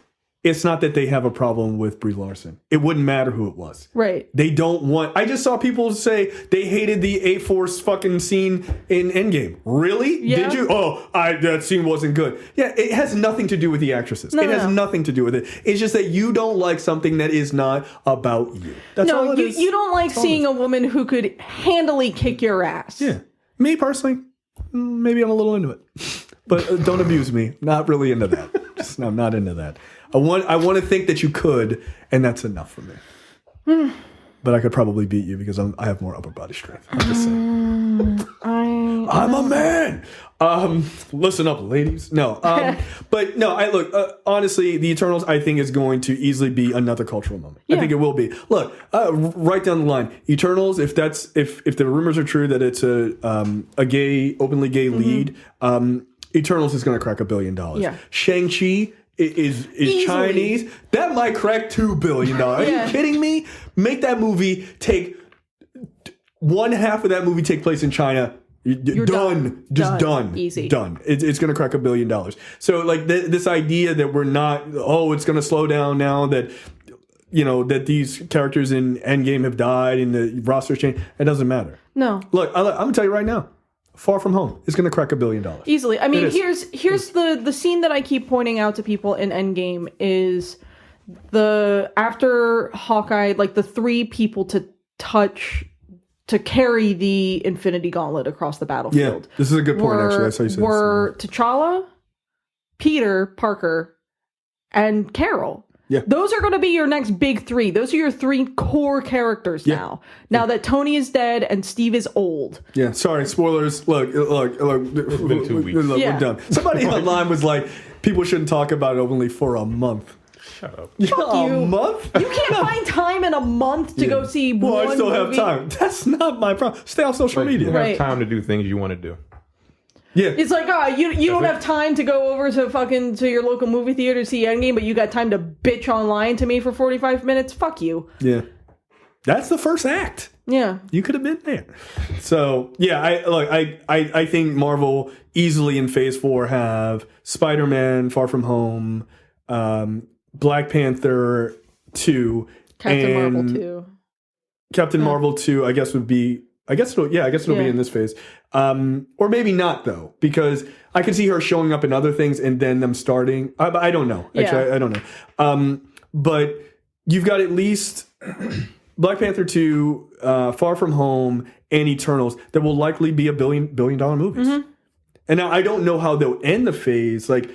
it's not that they have a problem with Brie Larson. It wouldn't matter who it was. Right. They don't want... I just saw people say they hated the A-Force fucking scene in Endgame. Really? Yeah. Did you? Oh, that scene wasn't good. Yeah, it has nothing to do with the actresses. It has nothing to do with it. It's just that you don't like something that is not about you. That's all it is. You don't like seeing a woman who could handily kick your ass. Yeah. Me, personally, maybe I'm a little into it. But don't abuse me. Not really into that. I'm not into that. I want to think that you could, and that's enough for me. But I could probably beat you because I have more upper body strength. I'm just saying. I'm a man. Listen up, ladies. No. But no. Look. Honestly, the Eternals, I think, is going to easily be another cultural moment. Yeah. I think it will be. Look, right down the line, Eternals. If the rumors are true that it's a openly gay lead, Eternals is going to crack $1 billion. Yeah. Shang-Chi is Chinese. That might crack $2 billion. Are you kidding me? Make that movie take one half of that movie take place in China. You're done. Just done. Easy. Done. It's going to crack $1 billion. So like this idea that we're not, it's going to slow down now that, that these characters in Endgame have died and the roster's changed. It doesn't matter. No. Look, I'm going to tell you right now. Far From Home is going to crack $1 billion. Easily. I mean, here's the scene that I keep pointing out to people in Endgame is after Hawkeye, like the 3 people to carry the Infinity Gauntlet across the battlefield. Yeah, this is a good point, actually. That's how you said were T'Challa, Peter Parker, and Carol. Yeah. Those are going to be your next big 3. Those are your 3 core characters now. Now that Tony is dead and Steve is old. Yeah, sorry, spoilers. Look. It's been 2 weeks. We're done. Somebody online was like, people shouldn't talk about it openly for a month. Shut up. Fuck you. A month? You can't find time in a month to go see one I still movie. have time. That's not my problem. Stay off social media. You have time to do things you want to do. Yeah. It's like, you don't have time to go over to your local movie theater to see Endgame, but you got time to bitch online to me for 45 minutes? Fuck you. Yeah. That's the first act. Yeah. You could have been there. So, yeah, I think Marvel easily in Phase 4 have Spider-Man, Far From Home, Black Panther 2, Marvel 2. Captain Marvel 2, I guess it'll be in this phase. Or maybe not, though, because I could see her showing up in other things and then them starting. I don't know. Actually, I don't know. But you've got at least Black Panther 2, Far From Home, and Eternals that will likely be $1 billion movies. Mm-hmm. And now I don't know how they'll end the phase. Like,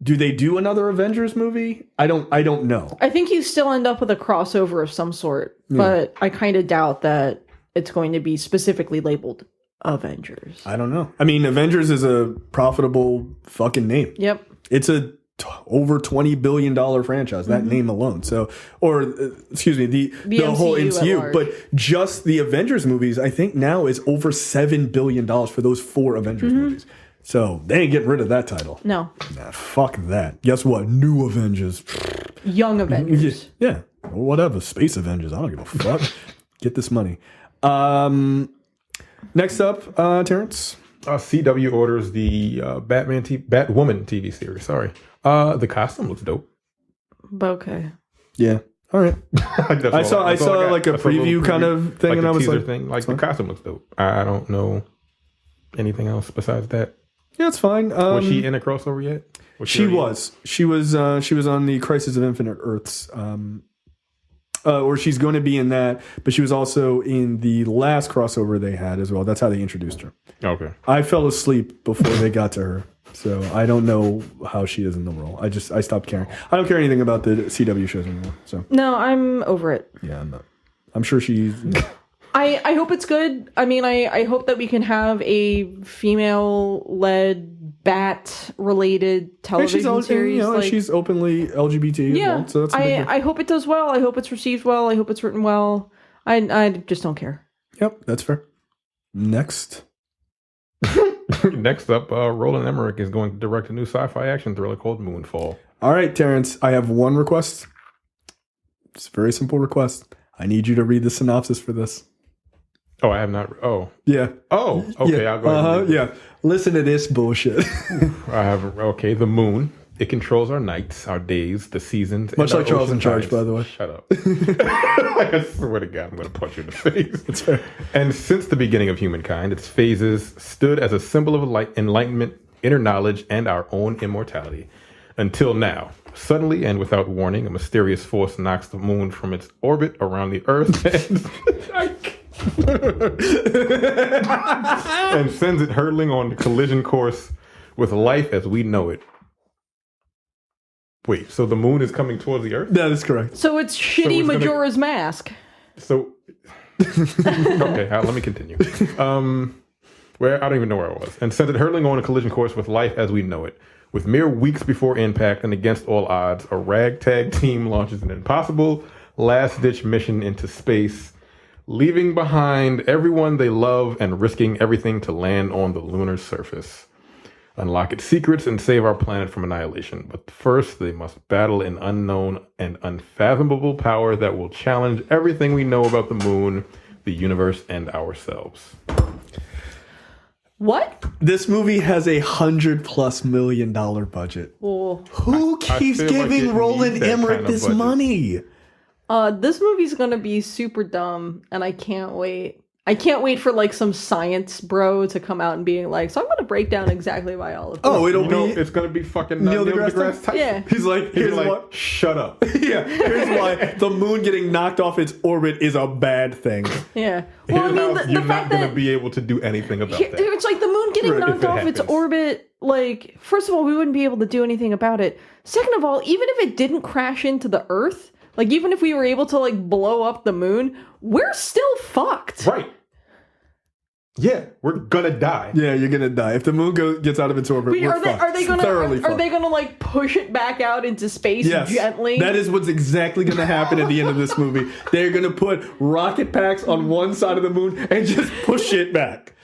do they do another Avengers movie? I don't know. I think you still end up with a crossover of some sort, but I kind of doubt that it's going to be specifically labeled Avengers. I don't know. I mean, Avengers is a profitable fucking name. Yep. It's a over $20 billion franchise, that name alone. So, excuse me, the whole MCU. But just the Avengers movies, I think now is over $7 billion for those 4 Avengers movies. So they ain't getting rid of that title. No. Nah, fuck that. Guess what? New Avengers. Young Avengers. Yeah. Whatever. Space Avengers. I don't give a fuck. Get this money. Next up, Terrence. CW orders the Batwoman TV series. Sorry. The costume looks dope. Okay. Yeah. All right. I saw like a preview kind of thing, like and I was like, thing. Like the costume looks dope. I don't know anything else besides that. Yeah, it's fine. Was she in a crossover yet? She was. She was on the Crisis of Infinite Earths. Or she's going to be in that, but she was also in the last crossover they had as well. That's how they introduced her. Okay. I fell asleep before they got to her, so I don't know how she is in the role. I stopped caring. I don't care anything about the CW shows anymore. So no, I'm over it. Yeah, I'm not. I'm sure she's. I hope it's good. I mean, I hope that we can have a female-led Bat-related television series. You know, like, she's openly LGBT. yeah, well, so that's I hope it does well. I hope it's received well. I hope it's written well. I just don't care. Yep, that's fair. Next. Next up, Roland Emmerich is going to direct a new sci-fi action thriller called Moonfall. All right, Terrence, I have one request. It's a very simple request. I need you to read the synopsis for this. Oh, I have not. Oh. Yeah. Oh, okay. Yeah. I'll go ahead and read yeah. Listen to this bullshit. I have, okay, the moon. It controls our nights, our days, the seasons. Much and like our Charles in ocean Charge, tides. by the way. Shut up. I swear to God, I'm going to punch you in the face. That's fair. And since the beginning of humankind, its phases stood as a symbol of enlightenment, inner knowledge, and our own immortality. Until now, suddenly and without warning, a mysterious force knocks the moon from its orbit around the Earth and sends it hurtling on a collision course with life as we know it. Wait, so the moon is coming towards the Earth? That is correct. So it's shitty Majora's Mask. So, okay, let me continue. Where I don't even know where I was. And sent it hurtling on a collision course with life as we know it. With mere weeks before impact and against all odds, a ragtag team launches an impossible last-ditch mission into space, leaving behind everyone they love and risking everything to land on the lunar surface. Unlock its secrets and save our planet from annihilation. But first, they must battle an unknown and unfathomable power that will challenge everything we know about the moon, the universe, and ourselves. What? This movie has $100+ million budget. Well, Who keeps feel like giving it Roland needs that Emmerich kind of this budget. money? this movie's gonna be super dumb, and I can't wait. I can't wait for like some science bro to come out and being like, so I'm gonna break down exactly biology. Oh, it'll You know, be it's going to be fucking Neil Neil deGrasse deGrasse Tyson. Yeah. He's like, here's like, what. shut up. Yeah, here's why the moon getting knocked off its orbit is a bad thing. Yeah. Well, I Here's mean, how the you're fact not going that to be able to do anything about that. it's like the moon getting Right, knocked if it off its happens. orbit. Like, first of all, we wouldn't be able to do anything about it. Second of all, even if it didn't crash into the Earth, like even if we were able to like blow up the moon, we're still fucked. Right. Yeah, we're gonna die. Yeah, you're gonna die if the moon gets out of its orbit. Wait, We're are they thoroughly are they fucked. gonna like push it back out into space Yes, gently? that is what's exactly going to happen at the end of this movie. They're going to put rocket packs on one side of the moon and just push it back.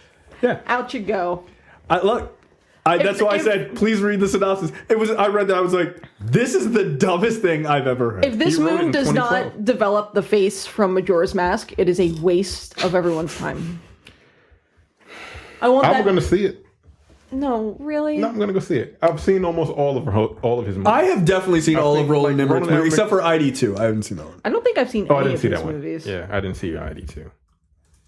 Yeah. Out you go. That's why I said, please read the synopsis. I read that, I was like, this is the dumbest thing I've ever heard. If this He wrote it moon in does 2012. not develop the face from Majora's Mask, it is a waste of everyone's time. I want I'm that. going to see it. No, really? No, I'm going to go see it. I've seen almost all of his movies. I have definitely seen all of think, Roland like, Emmerich's Roland movies, except Emmerich- for ID2. I haven't seen that one. I don't think I've seen Oh, I any didn't of see his that one. movies. Yeah, I didn't see your ID too.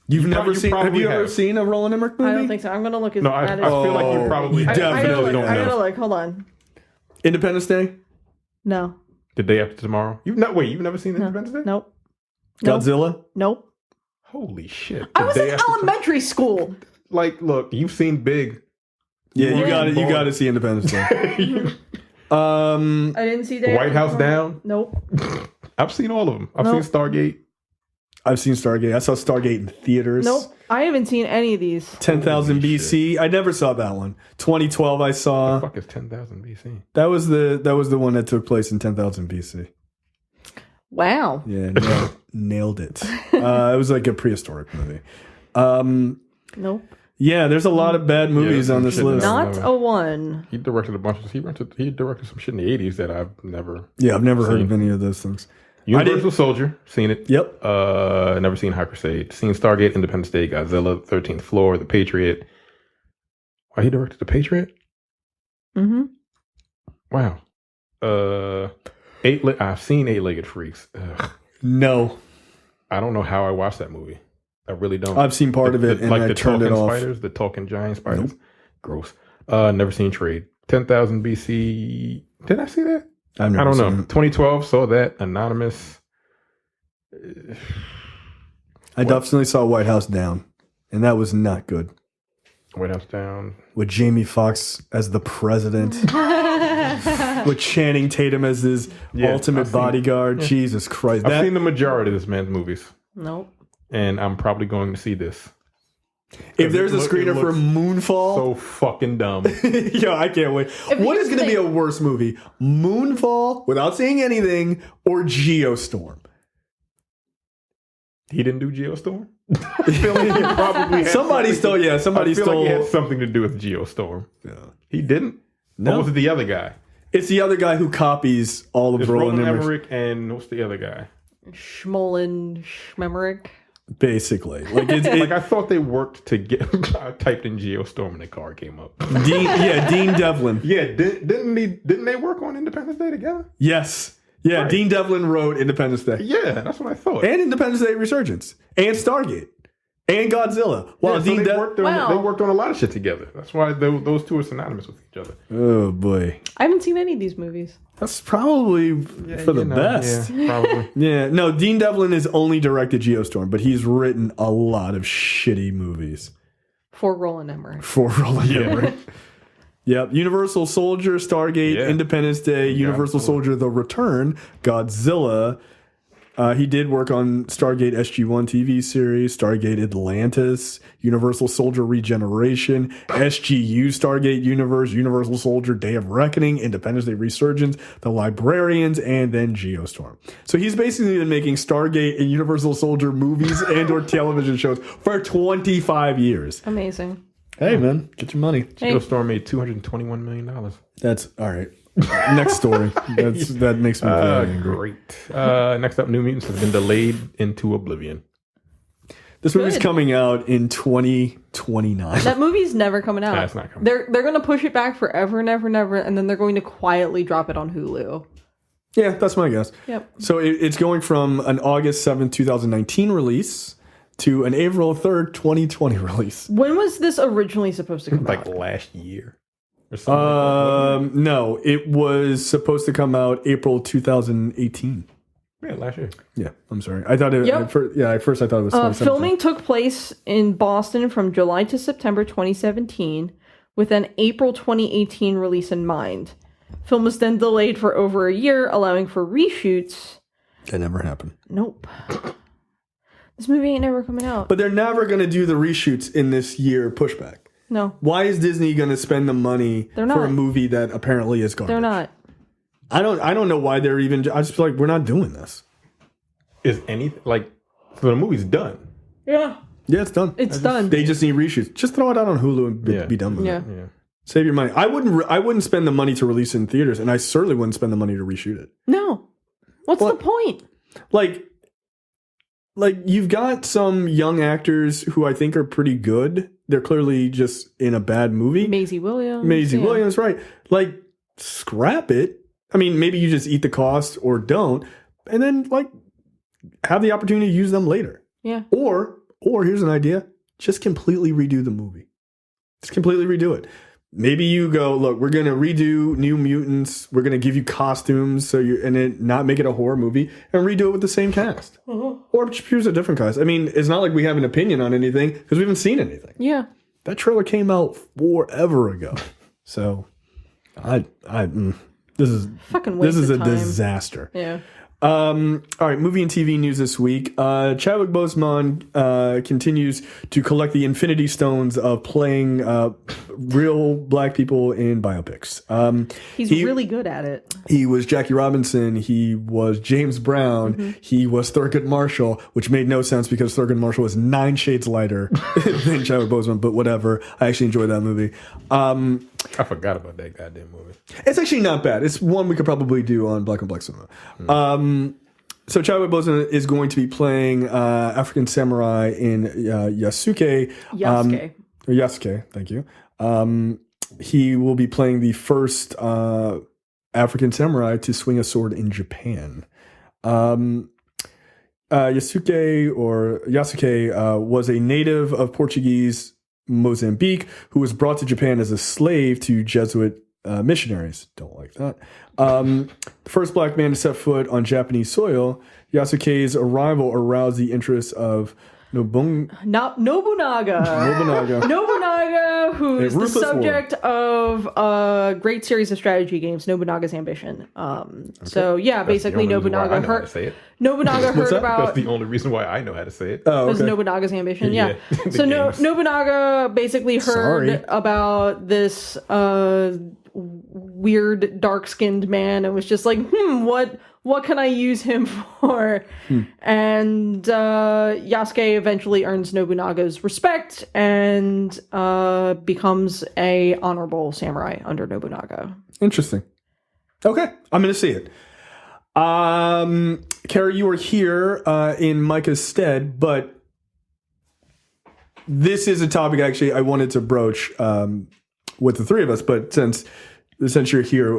You've never you seen? Have probably you ever have. seen a Roland Emmerich movie? I don't think so. I'm gonna look at. No, I feel like you probably you have. definitely don't I gotta know. look. Hold on. Independence Day, No. The Day After Tomorrow. You've never seen Independence Day? Nope. Godzilla. Nope. Holy shit! I The was Day in After elementary school. Like, look, you've seen Big. Yeah, you Yeah. got it. You Born. got to see Independence Day. I didn't see that. White House Down. Nope. I've seen all of them. I've Nope. seen Stargate. I've seen Stargate. I saw Stargate in theaters. Nope. I haven't seen any of these. 10,000 Holy BC. I never saw that one. 2012. I saw. Fuck is 10,000 BC? That was the one that took place in 10,000 BC. Wow. Yeah, nailed it. It was like a prehistoric movie. Nope. Yeah, there's a lot of bad movies Yeah, on this shit. list. Not a one. He directed a bunch of. He directed some shit in the 80s that I've never. Yeah, I've never heard Seen. of any of those things. Universal Soldier, seen it. Yep. Never seen High Crusade. Seen Stargate, Independence Day, Godzilla, 13th Floor, The Patriot. Oh, he directed The Patriot? Mm-hmm. Wow. I've seen Eight-Legged Freaks. Ugh. No, I don't know how I watched that movie. I really don't. I've seen part of it and like I the turned it talking off. spiders, the talking giant spiders. Gross. Never seen Trade. 10,000 BC. Did I see that? I've never I don't seen know. it. 2012, saw that. Anonymous. I definitely saw White House Down, and that was not good. White House Down. With Jamie Foxx as the president, with Channing Tatum as his Yeah, ultimate I've seen- bodyguard. Jesus Christ! I've seen the majority of this man's movies. Nope. and I'm probably going to see this. If there's a screener for Moonfall, so fucking dumb. yo, I can't wait. What is going to be a worse movie? Moonfall, without saying anything, or Geo Storm? He didn't do Geo Storm? I feel like he probably had somebody stole. Yeah, somebody stole. Like he had something to do with Geo Storm. Yeah. He didn't. No, or was it the other guy? It's the other guy who copies all of Roland Emmerich, and what's the other guy? Schmemmerich. Basically, like like I thought they worked to get. I typed in Geo Storm and the car came up. Dean Devlin. Yeah, didn't they work on Independence Day together? Yes. Yeah, right. Dean Devlin wrote Independence Day. Yeah, that's what I thought. And Independence Day Resurgence. And Stargate. And Godzilla. Well, yeah, they worked on a lot of shit together. That's why those two are synonymous with each other. Oh, boy. I haven't seen any of these movies. That's probably for the best. Yeah, probably. Yeah, no, Dean Devlin has only directed Geostorm, but he's written a lot of shitty movies. For Roland Emmerich. Yep, Universal Soldier, Stargate, Independence Day, Universal Soldier, The Return, Godzilla. He did work on Stargate SG-1 TV series, Stargate Atlantis, Universal Soldier Regeneration, SGU Stargate Universe, Universal Soldier Day of Reckoning, Independence Day Resurgence, The Librarians, and then Geostorm. So he's basically been making Stargate and Universal Soldier movies and or television shows for 25 years. Amazing. Hey, man, get your money. Geostorm made $221 million. That's all right. Next story. That makes me very angry. Great. Next up, New Mutants has been delayed into oblivion. This movie's coming out in 2029. That movie's never coming out. Nah, it's not coming. They're going to push it back forever and ever and ever, and then they're going to quietly drop it on Hulu. Yeah, that's my guess. Yep. So it's going from an August 7th, 2019 release to an April 3rd, 2020 release. When was this originally supposed to come out? Like last year. No, it was supposed to come out April 2018. Yeah, last year. Yeah, I'm sorry. I thought it. At first I thought it was 2017. Filming took place in Boston from July to September 2017, with an April 2018 release in mind. Film was then delayed for over a year, allowing for reshoots. That never happened. Nope. This movie ain't never coming out. But they're never going to do the reshoots in this year pushback. No. Why is Disney going to spend the money for a movie that apparently is garbage? They're not. I don't know why they're even. I just feel like we're not doing this. Is anything like so the movie's done? Yeah. Yeah, it's done. It's done. They just need reshoots. Just throw it out on Hulu and be done with it. Yeah. Save your money. I wouldn't spend the money to release it in theaters, and I certainly wouldn't spend the money to reshoot it. No. What's the point? Like you've got some young actors who I think are pretty good. They're clearly just in a bad movie. Maisie Williams, right? Like scrap it. I mean, maybe you just eat the cost or don't, and then like have the opportunity to use them later. Yeah. Or here's an idea: just completely redo the movie. Just completely redo it. Maybe you go, look, we're going to redo New Mutants. We're going to give you costumes and then not make it a horror movie and redo it with the same cast. Or choose a different cast. I mean, it's not like we have an opinion on anything because we haven't seen anything. Yeah. That trailer came out forever ago. So, this is fucking waste of time. Disaster. Yeah. All right, movie and TV news this week. Chadwick Boseman continues to collect the Infinity Stones of playing real black people in biopics. He's really good at it. He was Jackie Robinson. He was James Brown. Mm-hmm. He was Thurgood Marshall, which made no sense because Thurgood Marshall was 9 shades lighter than Chadwick Boseman, but whatever. I actually enjoyed that movie. I forgot about that goddamn movie. It's actually not bad. It's one we could probably do on Black on Black Cinema. So Chadwick Boseman is going to be playing African Samurai in Yasuke. Yasuke, thank you. He will be playing the first African Samurai to swing a sword in Japan. Yasuke was a native of Portuguese Mozambique who was brought to Japan as a slave to Jesuit missionaries. Don't like that. The first black man to set foot on Japanese soil, Yasuke's arrival aroused the interest of Not Nobunaga. Nobunaga, who's the subject of a great series of strategy games, Nobunaga's Ambition. So yeah, basically Nobunaga heard about. That's the only reason why I know how to say it. Oh, okay. Nobunaga's Ambition. Yeah. So Nobunaga basically heard about this weird dark-skinned man and was just like, what can I use him for? And Yasuke eventually earns Nobunaga's respect and becomes a honorable samurai under Nobunaga. Interesting. Okay, I'm going to see it. Carrie, you are here in Micah's stead, but this is a topic actually I wanted to broach with the three of us, but since you're here,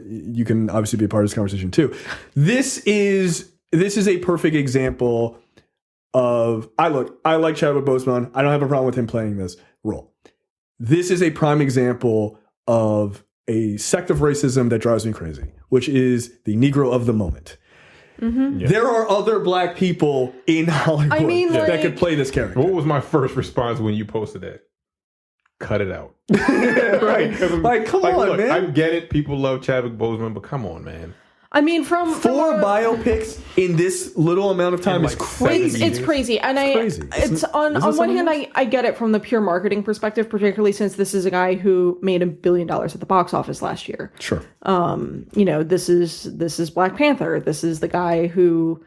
you can obviously be a part of this conversation too. This is a perfect example of I like Chadwick Boseman. I don't have a problem with him playing this role. This is a prime example of a sect of racism that drives me crazy, which is the Negro of the moment. Mm-hmm. Yeah. There are other black people in Hollywood that could play this character. What was my first response when you posted that? Cut it out. Right. Like, come on, look, man. I get it. People love Chadwick Boseman, but come on, man. I mean, four biopics in this little amount of time is crazy. It's crazy. And it's on one hand, I get it from the pure marketing perspective, particularly since this is a guy who made $1 billion at the box office last year. Sure. This is Black Panther. This is the guy who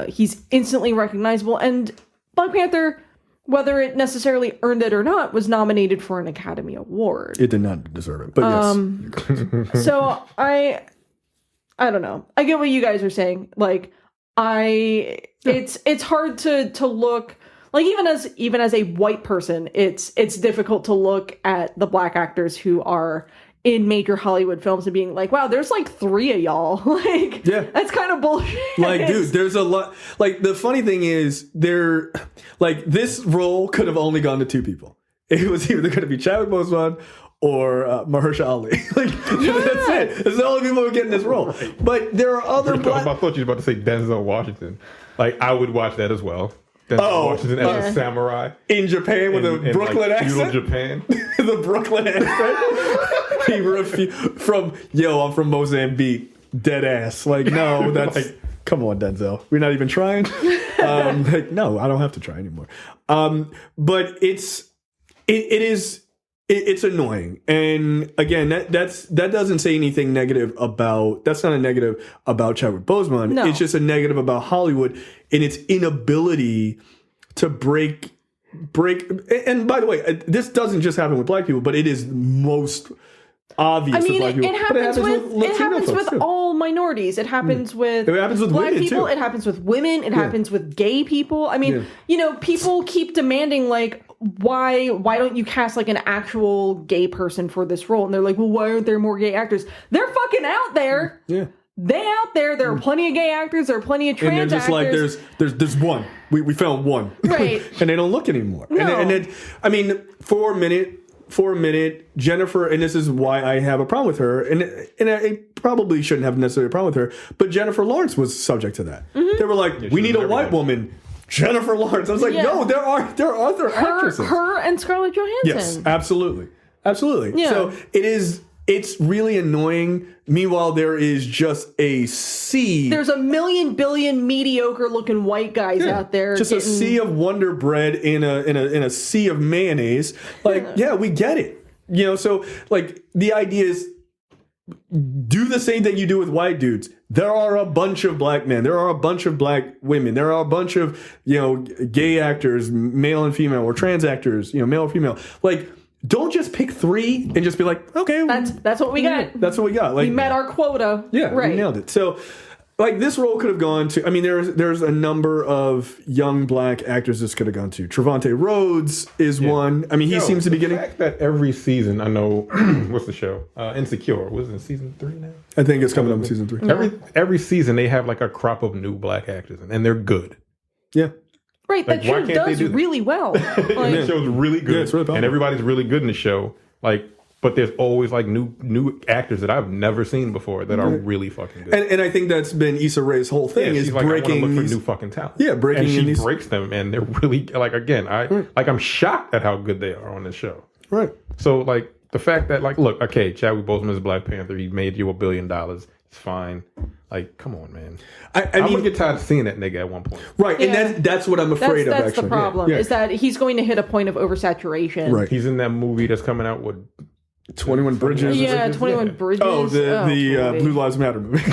he's instantly recognizable. And Black Panther, whether it necessarily earned it or not, was nominated for an Academy Award. It did not deserve it, but yes. So I don't know. I get what you guys are saying. Like, it's hard to look like even as a white person, it's difficult to look at the black actors who are in major Hollywood films and being like, wow, there's like 3 of y'all. Like, that's kind of bullshit. Like, dude, there's a lot. Like, the funny thing is, this role could have only gone to 2 people. It was either going to be Chadwick Boseman or Mahershala Ali. That's it. It's the only people who are getting this role. Right. But there are other I thought you were about to say Denzel Washington. Like, I would watch that as well. Denzel Washington as a samurai. In Japan with a Brooklyn accent? Japan. The Brooklyn accent. I'm from Mozambique. Dead ass. Like, no, that's... like, come on, Denzel. We're not even trying? No, I don't have to try anymore. But it's annoying. And again, that doesn't say anything negative about... That's not a negative about Chadwick Boseman. No. It's just a negative about Hollywood and its inability to break... And by the way, this doesn't just happen with black people, but it is most... obvious. I mean, it happens with all minorities. It happens with black people. Too. It happens with women. It happens with gay people. I mean, people keep demanding like, why don't you cast like an actual gay person for this role? And they're like, well, why aren't there more gay actors? They're fucking out there. Yeah. They out there. There are plenty of gay actors. There are plenty of trans actors. And they're just like, there's one. We found one. Right. And they don't look anymore. No. And for a minute, Jennifer, and this is why I have a problem with her, and I probably shouldn't have necessarily a problem with her, but Jennifer Lawrence was subject to that. Mm-hmm. They were like, we need a white woman, Jennifer Lawrence. I was like, no, there are other actresses. Her and Scarlett Johansson. Yes, absolutely. Yeah. So it's really annoying. Meanwhile, there is just a sea. There's a million billion mediocre looking white guys out there. Just a sea of Wonder Bread in a sea of mayonnaise. Like, we get it. So like the idea is do the same thing you do with white dudes. There are a bunch of black men. There are a bunch of black women. There are a bunch of, gay actors, male and female, or trans actors, male or female. Like, don't just pick 3 and just be like, okay. That's what we got. That's what we got. Like, we met our quota. Yeah, right. We nailed it. So, like, this role could have gone to... I mean, there's a number of young black actors this could have gone to. Trevante Rhodes is one. I mean, he seems to be getting... The fact that every season, I know... what's the show? Insecure. Was it in season 3 now? I think it's coming up in season 3. Every season, they have, like, a crop of new black actors, and they're good. Yeah. Right, that show does really well. The show's really good, it's really and everybody's really good in the show. Like, But there's always like new actors that I've never seen before that are really fucking good. And I think that's been Issa Rae's whole thing is like, breaking. I want to look for new fucking talent. Yeah, breaking. And she breaks them, and they're really like again. I'm shocked at how good they are on this show. Right. So like the fact that like look, okay, Chadwick Boseman is Black Panther. He made you $1 billion. It's fine. Like, come on, man. I'm gonna get tired of seeing that nigga at one point. Right, yeah. And that's what I'm afraid of. That's actually, the problem is that he's going to hit a point of oversaturation. Right. He's in that movie that's coming out with 21 Bridges. Yeah, 21 Bridges. Oh, the Blue Lives Matter movie.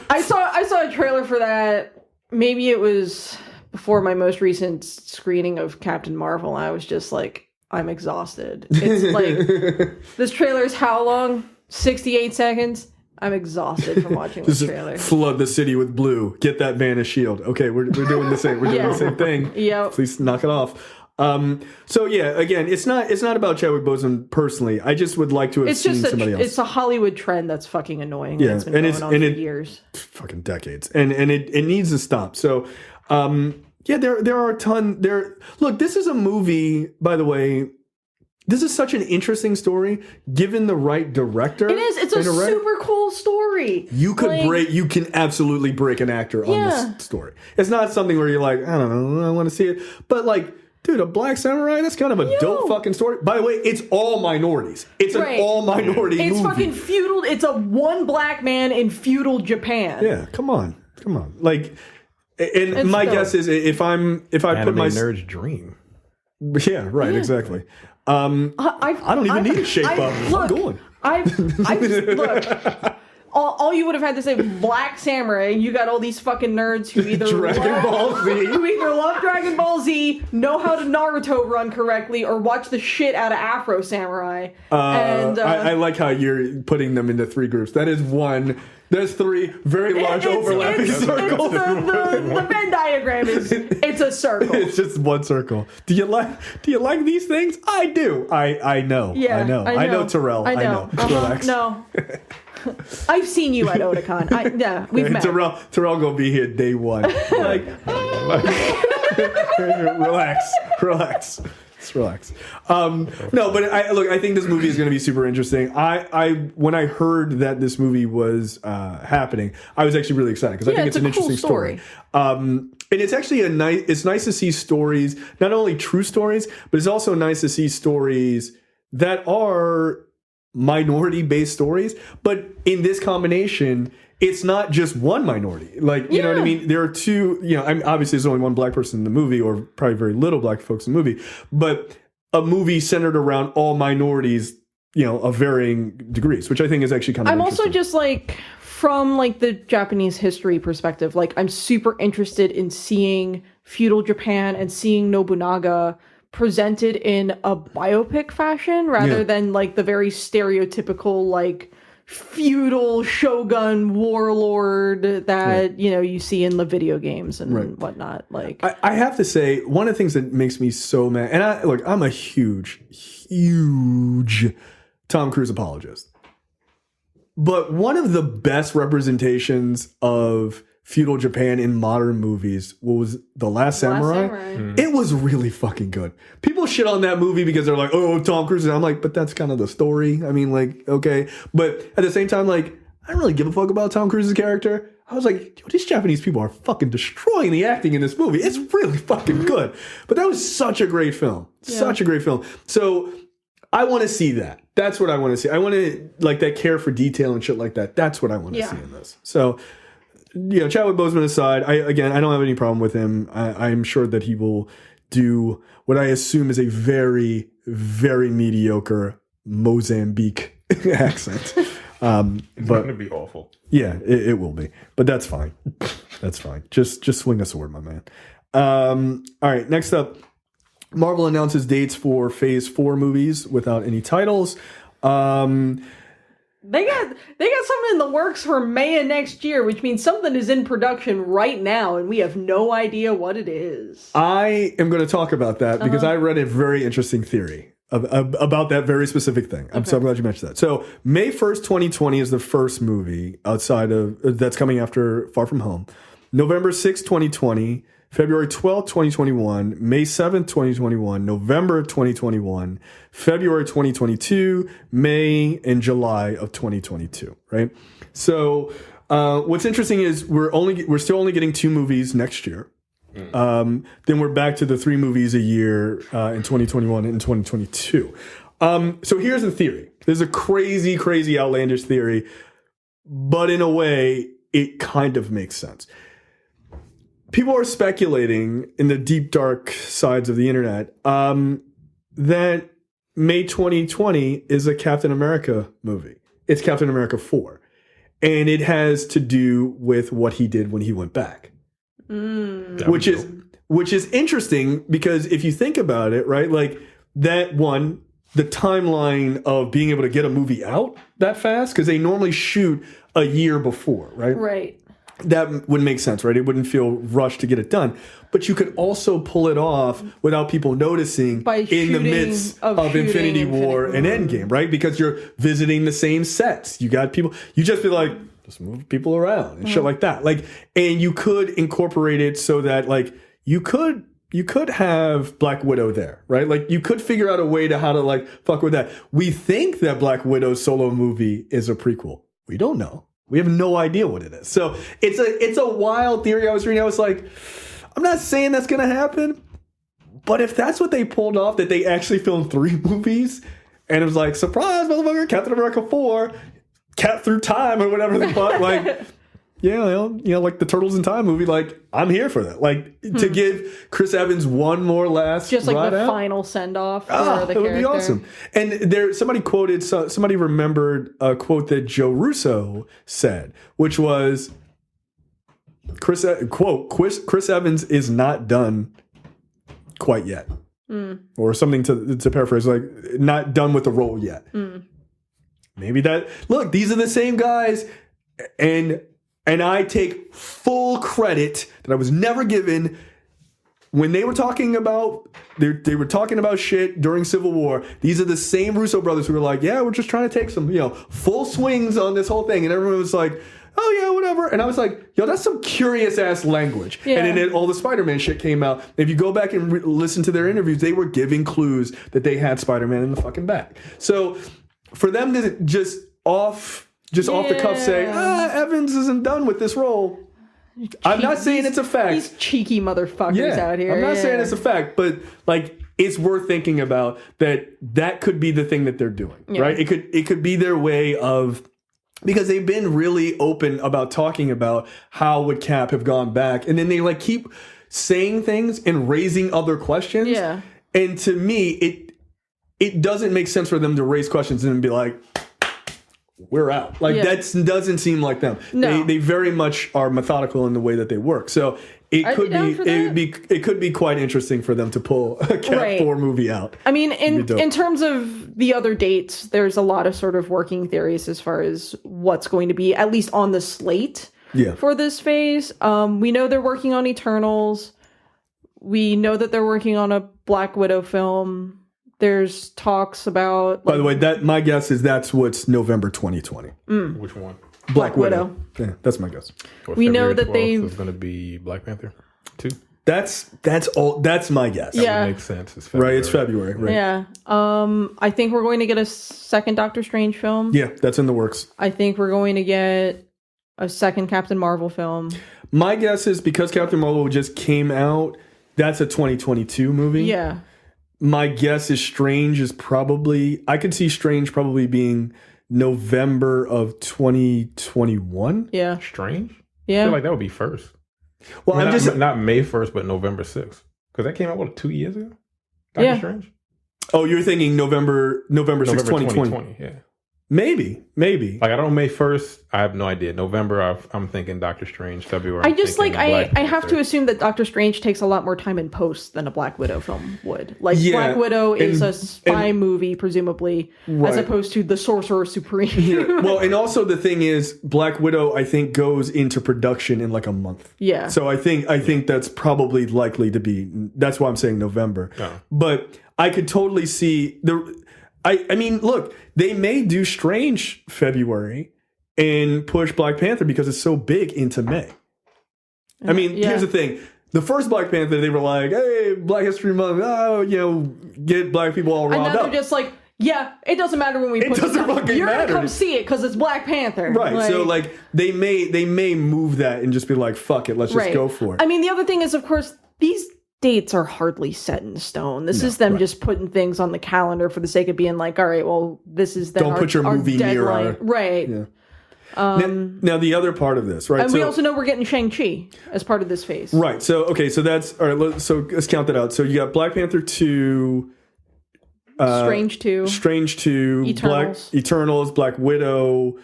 I saw a trailer for that. Maybe it was before my most recent screening of Captain Marvel. I was just like, I'm exhausted. It's like this trailer is how long? 68 seconds. I'm exhausted from watching this trailer. Flood the city with blue. Get that man a shield. Okay, we're doing the same. We're doing the same thing. Yeah. Please knock it off. So yeah, again, it's not about Chadwick Boseman personally. I just would like to have seen somebody else. It's a Hollywood trend that's fucking annoying. Yeah, it's been going on for years, fucking decades, and it needs to stop. So, yeah, there are a ton there. Look, this is a movie, by the way. This is such an interesting story, given the right director. It is. It's a super cool story. You can absolutely break an actor on this story. It's not something where you're like, I don't know, I want to see it. But like, dude, a black samurai, that's kind of a dope fucking story. By the way, it's all minorities. It's an all minority movie. It's fucking feudal. It's a one black man in feudal Japan. Yeah, come on. Like, and my guess is if I put my nerd's dream. Yeah, right, exactly. I don't even need a shape up. I'm going. Look. All you would have had to say Black Samurai. You got all these fucking nerds who either love Dragon Ball Z, know how to Naruto run correctly, or watch the shit out of Afro Samurai. I like how you're putting them into three groups. That is one. There's three very large overlapping circles. The Venn diagram it's a circle. It's just one circle. Do you like these things? I do. I know. Yeah, I know Terrell. I know. Relax. No. I've seen you at Otakon. We've met. Terrell gonna be here day one. Like, relax. Just relax. No, but I think this movie is going to be super interesting. When I heard that this movie was happening, I was actually really excited because I think it's an interesting story. And it's actually it's nice to see stories, not only true stories, but it's also nice to see stories that are minority-based stories. But in this combination, it's not just one minority. Like, you know what I mean? There are two, obviously there's only one black person in the movie, or probably very little black folks in the movie, but a movie centered around all minorities, of varying degrees, which I think is actually kind of interesting. I'm also just like, from like the Japanese history perspective, like I'm super interested in seeing feudal Japan and seeing Nobunaga presented in a biopic fashion rather than like the very stereotypical like feudal shogun warlord that you see in the video games and whatnot. Like I have to say, one of the things that makes me so mad, and I'm a huge Tom Cruise apologist, but one of the best representations of feudal Japan in modern movies was The Last Samurai. It was really fucking good. People shit on that movie because they're like, oh, Tom Cruise. And I'm like, but that's kind of the story. I mean, like, okay. But at the same time, like, I don't really give a fuck about Tom Cruise's character. I was like, these Japanese people are fucking destroying the acting in this movie. It's really fucking good. But that was such a great film. Such a great film. So I want to see that. That's what I want to see. I want to, like, that care for detail and shit like that. That's what I want to see in this. So, Chadwick Boseman aside, I don't have any problem with him. I'm sure that he will do what I assume is a very, very mediocre Mozambique accent. It's going to be awful. Yeah, it will be. But that's fine. That's fine. Just swing a sword, my man. All right, next up, Marvel announces dates for Phase 4 movies without any titles. They got something in the works for May of next year, which means something is in production right now, and we have no idea what it is. I am going to talk about that because I read a very interesting theory about that very specific thing. So I'm glad you mentioned that. So May 1st, 2020 is the first movie outside of that's coming after Far From Home. November 6th, 2020, February 12th, 2021, May 7th, 2021, November 2021, February 2022, May and July of 2022, right? So what's interesting is we're still only getting 2 movies next year. Then we're back to the 3 movies a year in 2021 and 2022. So here's the theory. There's a crazy, crazy outlandish theory, but in a way, it kind of makes sense. People are speculating in the deep, dark sides of the internet that May 2020 is a Captain America movie. It's Captain America 4. And it has to do with what he did when he went back. Which is interesting because if you think about it, right, like that one, the timeline of being able to get a movie out that fast, because they normally shoot a year before, right? Right. That would make sense, right? It wouldn't feel rushed to get it done. But you could also pull it off without people noticing in the midst of Infinity War and Endgame, right? Because you're visiting the same sets. You got people, you just be like, just move people around and shit like that. Like, and you could incorporate it so that like you could have Black Widow there, right? Like you could figure out a way to how to like fuck with that. We think that Black Widow's solo movie is a prequel. We don't know. We have no idea what it is. So it's a wild theory I was reading. I was like, I'm not saying that's going to happen, but if that's what they pulled off, that they actually filmed 3 movies, and it was like, surprise, motherfucker, Captain America 4, Cat Through Time or whatever they call it, like, yeah, you know, like the Turtles in Time movie, like, I'm here for that. Like, to give Chris Evans one more last just like ride the out, final send-off for the character. It would be awesome. And there, somebody remembered a quote that Joe Russo said, which was, Chris Evans is not done quite yet. Or something to paraphrase, like, not done with the role yet. Maybe that, look, these are the same guys, and I take full credit that I was never given when they were talking about they were talking about shit during Civil War. These are the same Russo brothers who were like, yeah, we're just trying to take some, you know, full swings on this whole thing, and everyone was like, oh yeah, whatever. And I was like, yo, that's some curious ass language. Yeah. And then all the Spider-Man shit came out. If you go back and listen to their interviews, they were giving clues that they had Spider-Man in the fucking back. So for them to just off the cuff say, Evans isn't done with this role. I'm not saying it's a fact. These cheeky motherfuckers out here. I'm not saying it's a fact, but like it's worth thinking about that could be the thing that they're doing, right? It could be their way of, because they've been really open about talking about how would Cap have gone back, and then they like keep saying things and raising other questions. Yeah. And to me, it doesn't make sense for them to raise questions and be like, we're out. Like that doesn't seem like them. No. They very much are methodical in the way that they work. So it could be quite interesting for them to pull a Cat 4 movie out. I mean, in terms of the other dates, there's a lot of sort of working theories as far as what's going to be at least on the slate for this phase. We know they're working on Eternals. We know that they're working on a Black Widow film. There's talks about... Like, by the way, my guess is that's what's November 2020. Which one? Black Widow. Yeah, that's my guess. We know that there's going to be Black Panther 2. That's my guess. That would make sense. It's February. Right, it's February. Right. Yeah. I think we're going to get a second Doctor Strange film. Yeah, that's in the works. I think we're going to get a second Captain Marvel film. My guess is because Captain Marvel just came out, that's a 2022 movie. Yeah. My guess is Strange is probably... I could see Strange probably being November of 2021. Yeah. Strange? Yeah. I feel like that would be first. Well, I mean, not May 1st, but November 6th. Because that came out, 2 years ago? Doctor Strange? Oh, you're thinking November 6th, 2020. Yeah. Maybe. Like, I don't know, May 1st, I have no idea. November, I'm thinking Doctor Strange. February, I just like, I have to assume that Doctor Strange takes a lot more time in post than a Black Widow film would. Like, Black Widow is a spy movie, presumably, as opposed to the Sorcerer Supreme. Well, and also the thing is, Black Widow, I think, goes into production in like a month. Yeah. So I think that's probably likely to be, that's why I'm saying November. Oh. But I could totally see I mean, look, they may do Strange February and push Black Panther because it's so big into May. I mean, here's the thing. The first Black Panther, they were like, hey, Black History Month, get black people all riled And now up. they're just like, yeah, it doesn't matter when we put it doesn't fucking You're matter. gonna come see it because it's Black Panther. Right. So like they may move that and just be like, fuck it, let's just go for it. I mean, the other thing is, of course, these dates are hardly set in stone. This is them just putting things on the calendar for the sake of being like, all right, well, this is then Don't put your movie near our... Right. Yeah. Now the other part of this, right? And we also know we're getting Shang-Chi as part of this phase. Right. So, okay, so that's... All right, so let's count that out. So you got Black Panther 2... Strange 2. Eternals, Black Widow...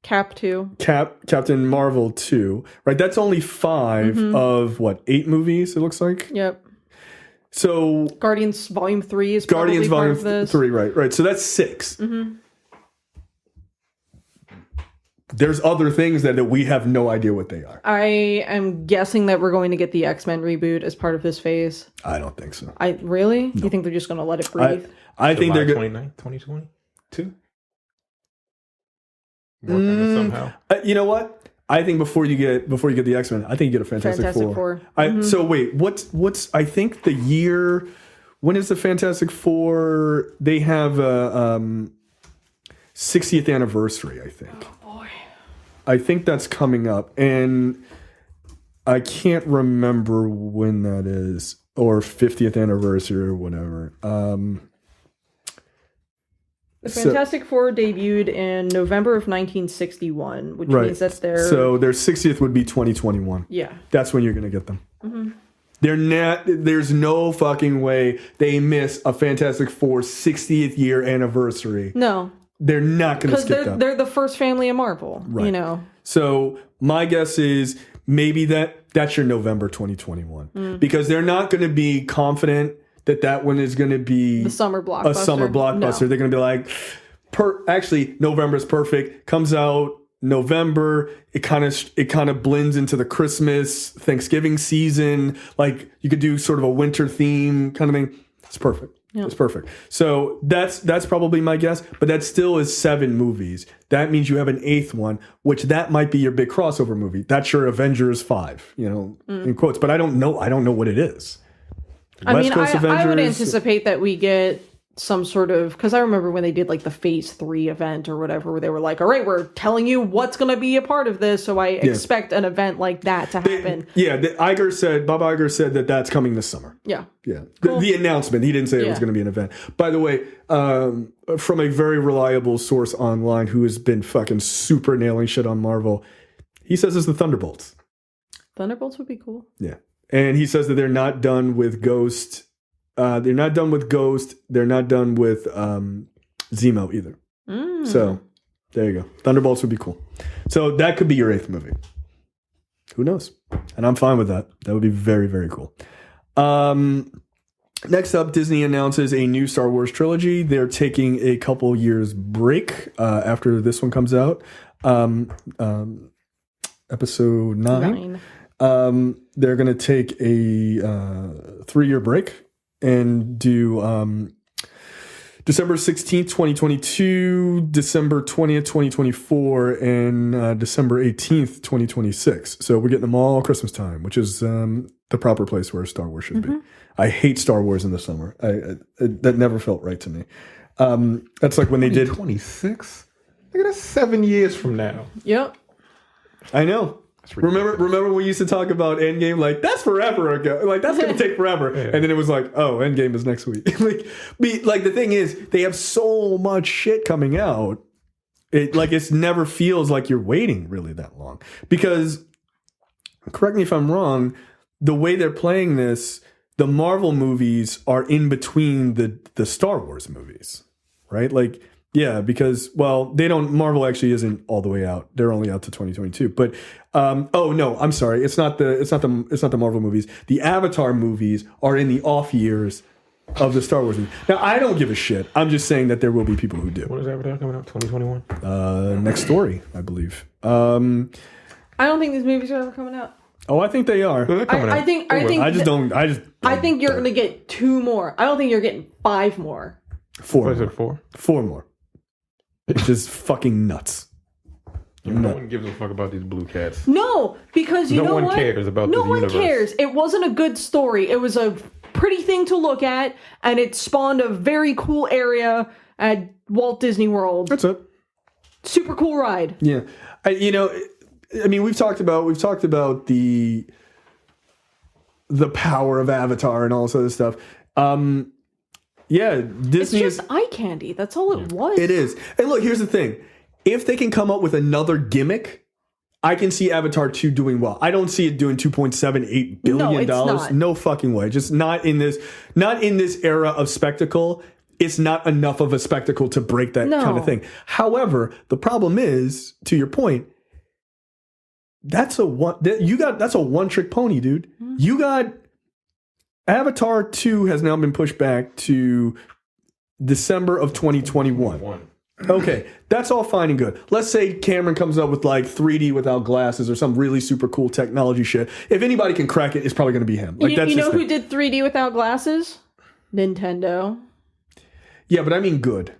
Cap 2. Captain Marvel 2. Right? That's only 5 of, 8 movies, it looks like? Yep. So... Guardians Volume 3 is probably part of this. 3, right. So that's 6. Mm-hmm. There's other things that we have no idea what they are. I am guessing that we're going to get the X-Men reboot as part of this phase. I don't think so. Really? No. You think they're just going to let it breathe? I think they're going 2022. Somehow. You know what? I think before you get the X-Men, I think you get a Fantastic Four. So wait, what's I think the year, when is the Fantastic Four? They have a 60th anniversary, I think. Oh boy. I think that's coming up, and I can't remember when that is, or 50th anniversary or whatever. The Fantastic Four debuted in November of 1961, which means that their 60th would be 2021. Yeah, that's when you're going to get them. Mm-hmm. There's no fucking way they miss a Fantastic Four 60th year anniversary. No. They're not going to skip that. They're the first family of Marvel, right. So my guess is maybe that's your November 2021. Because they're not going to be confident that one is going to be a summer blockbuster. No. They're going to be like, actually, November's perfect. Comes out November. It kind of blends into the Christmas, Thanksgiving season. Like you could do sort of a winter theme kind of thing. It's perfect. Yep. It's perfect. So that's probably my guess, but that still is 7 movies. That means you have an 8th one, which that might be your big crossover movie. That's your Avengers 5, in quotes. But I don't know what it is. I would anticipate that we get some sort of, because I remember when they did like the Phase 3 event or whatever, where they were like, all right, we're telling you what's going to be a part of this, so I expect an event like that to happen. Bob Iger said that that's coming this summer. Yeah. Cool. The announcement, he didn't say it was going to be an event. By the way, from a very reliable source online who has been fucking super nailing shit on Marvel, he says it's the Thunderbolts. Thunderbolts would be cool. Yeah. And he says that they're not done with Ghost. They're not done with Ghost. They're not done with Zemo either. So there you go. Thunderbolts would be cool. So that could be your 8th movie. Who knows? And I'm fine with that. That would be very, very cool. Next up, Disney announces a new Star Wars trilogy. They're taking a couple years break after this one comes out. Episode 9. They're going to take a 3-year break and do December 16th, 2022, December 20th, 2024, and December 18th, 2026. So we're getting them all Christmas time, which is the proper place where Star Wars should be. I hate Star Wars in the summer. That never felt right to me. That's like when they did 26. Look at that, 7 years from now. Yep. I know. Remember we used to talk about End Game? Like, that's forever ago. Like, that's going to take forever. Yeah. And then it was like, oh, End Game is next week. like the thing is, they have so much shit coming out. It never feels like you're waiting really that long. Because, correct me if I'm wrong, the way they're playing this, the Marvel movies are in between the Star Wars movies, right? Like, yeah, because, Marvel actually isn't all the way out. They're only out to 2022. But, I'm sorry. It's not the Marvel movies. The Avatar movies are in the off years of the Star Wars movies. Now, I don't give a shit. I'm just saying that there will be people who do. When is Avatar coming out? 2021? Next story, I believe. I don't think these movies are ever coming out. Oh, I think they are. I think I think you're going to get 2 more. I don't think you're getting 5 more. 4. What is it, 4? 4 more. Which is fucking nuts. No one gives a fuck about these blue cats. No, because you know what? No one cares about this universe. No one cares. It wasn't a good story. It was a pretty thing to look at, and it spawned a very cool area at Walt Disney World. That's it. Super cool ride. Yeah. We've talked about the power of Avatar and all this other stuff. Disney It's just eye candy. That's all it was. It is. And look, here's the thing. If they can come up with another gimmick, I can see Avatar 2 doing well. I don't see it doing $2.78 billion. No, it's not. No fucking way. Just not in this era of spectacle. It's not enough of a spectacle to break that kind of thing. However, the problem is, to your point, that's a one-trick pony, dude. Mm-hmm. You got Avatar 2 has now been pushed back to December of 2021. Okay, that's all fine and good. Let's say Cameron comes up with like 3D without glasses or some really super cool technology shit. If anybody can crack it, it's probably going to be him. Like, you know who did 3D without glasses? Nintendo. Yeah, but I mean good.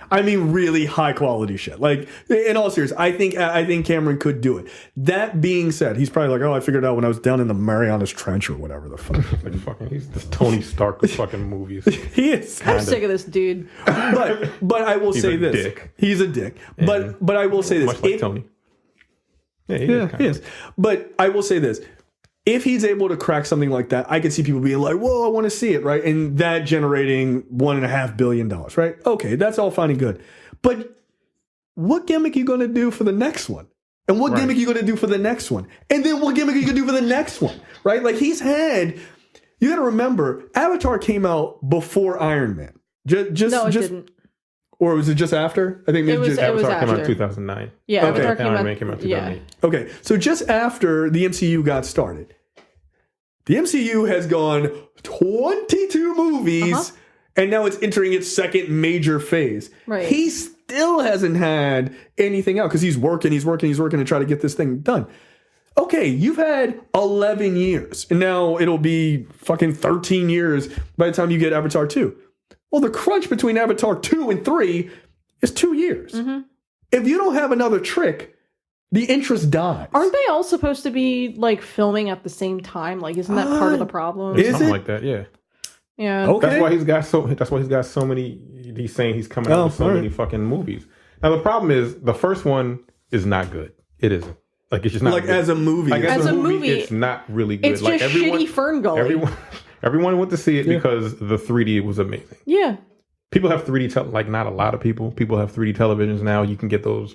I mean really high quality shit. Like, in all seriousness, I think Cameron could do it. That being said, he's probably like, I figured it out when I was down in the Marianas Trench or whatever the fuck. He's the Tony Stark of fucking movies. He is. I'm sick of this dude. But I will say this. Dick. He's a dick. But I will say this. Much like Tony. Yeah, he is. But I will say this. If he's able to crack something like that, I can see people being like, whoa, I want to see it, right? And that generating $1.5 billion, right? Okay, that's all fine and good. But what gimmick are you going to do for the next one? And what gimmick are you going to do for the next one? And then what gimmick are you going to do for the next one, right? Like, you got to remember, Avatar came out before Iron Man. No, it didn't. Or was it just after? I think it was Avatar came out after. in 2009. Yeah, okay. Avatar Iron Man came out in 2008. Yeah. Okay, so just after the MCU got started, the MCU has gone 22 movies, and now it's entering its second major phase. Right. He still hasn't had anything out because he's working to try to get this thing done. Okay, you've had 11 years, and now it'll be fucking 13 years by the time you get Avatar 2. Well, the crunch between Avatar 2 and 3 is 2 years. Mm-hmm. If you don't have another trick, the interest dies. Aren't they all supposed to be like filming at the same time? Like, isn't that part of the problem? Is Something it? like that, yeah. Yeah. Okay. That's why he's got so many. He's saying he's coming out with so many fucking movies. Now the problem is the first one is not good. It isn't. Like, it's just not like good. as a movie. Like, as a movie, it's not really good. It's like, just shitty Fern Gully. Everyone went to see it because the 3D was amazing. Yeah. People have 3D, like not a lot of people. People have 3D televisions now. You can get those.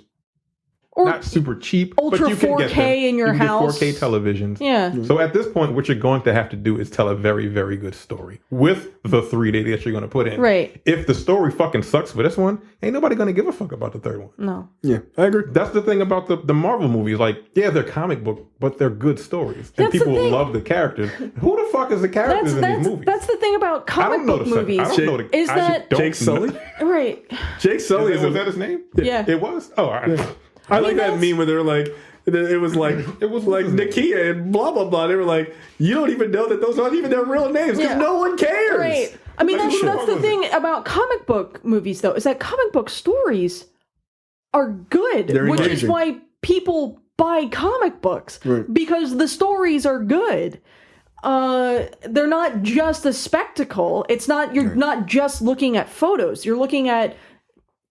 Or not super cheap, Ultra but you can 4K get them. in your house. Get 4K televisions. Yeah. So at this point, what you're going to have to do is tell a very, very good story with the 3D that you're going to put in. Right. If the story fucking sucks for this one, ain't nobody going to give a fuck about the third one. No. Yeah, I agree. That's the thing about the Marvel movies. Like, yeah, they're comic book, but they're good stories. And people love the characters. Who the fuck is the characters in these movies? That's the thing about comic book movies. Jake Sully? Right. Jake Sully. Was that his name? Yeah. It was? Oh, I like that meme where they're like, it was like Nakia and blah, blah, blah. They were like, you don't even know that those aren't even their real names because no one cares. Right. I mean, that's the thing about comic book movies, though, is that comic book stories are good, which is why people buy comic books, because the stories are good. They're not just a spectacle. It's not, you're not just looking at photos. You're looking at,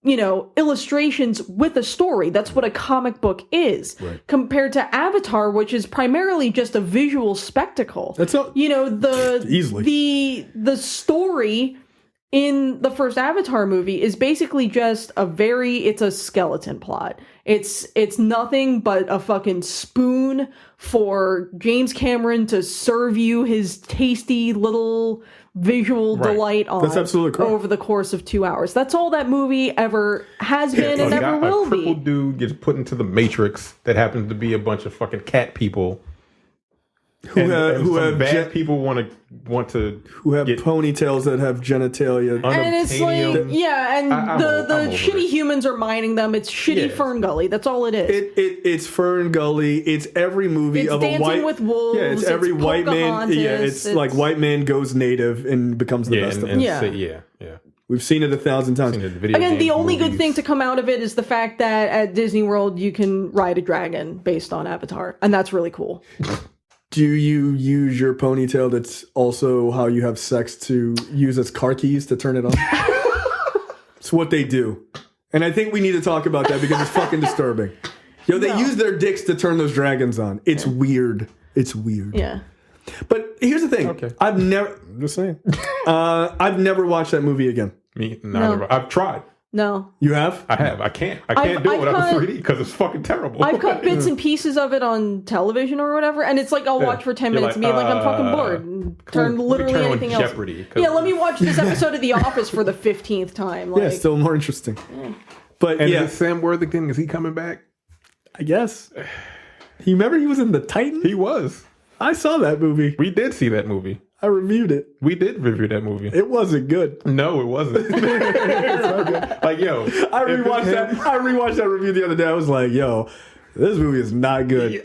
illustrations with a story. That's what a comic book is. Right. Compared to Avatar, which is primarily just a visual spectacle. That's not the story in the first Avatar movie is basically just it's a skeleton plot. It's nothing but a fucking spoon for James Cameron to serve you his tasty little visual delight on. That's absolutely correct. Over the course of 2 hours. That's all that movie ever has been and ever will be. A crippled dude gets put into the Matrix that happens to be a bunch of fucking cat people. Who have bad people want to who have ponytails that have genitalia, and it's like the shitty humans are mining them. It's shitty Fern Gully. That's all it is. It's Fern Gully. It's every movie of a white with wolves. Yeah, it's every white man. Yeah, it's like white man goes native and becomes the best of them. Yeah. We've seen it 1,000 times. Again, the only good thing to come out of it is the fact that at Disney World you can ride a dragon based on Avatar, and that's really cool. Do you use your ponytail that's also how you have sex to use as car keys to turn it on? It's what they do. And I think we need to talk about that because it's fucking disturbing. Yo, they use their dicks to turn those dragons on. It's weird. It's weird. Yeah. But here's the thing. Okay. I'm just saying. I've never watched that movie again. Me, no. I've tried. No. You have? I have. I can't do it without 3D because it's fucking terrible. I've cut bits and pieces of it on television or whatever, and it's like I'll watch for 10 minutes and be like, I'm fucking bored. And turn literally anything else. Jeopardy, yeah, let me watch this episode of The Office for the 15th time. Like, yeah, still more interesting. But and is Sam Worthington, is he coming back? I guess. You remember he was in The Titan? He was. I saw that movie. We did see that movie. I reviewed it. We did review that movie. It wasn't good. No, it wasn't. Like, yo, I rewatched that review the other day. I was like, yo, this movie is not good. Yeah.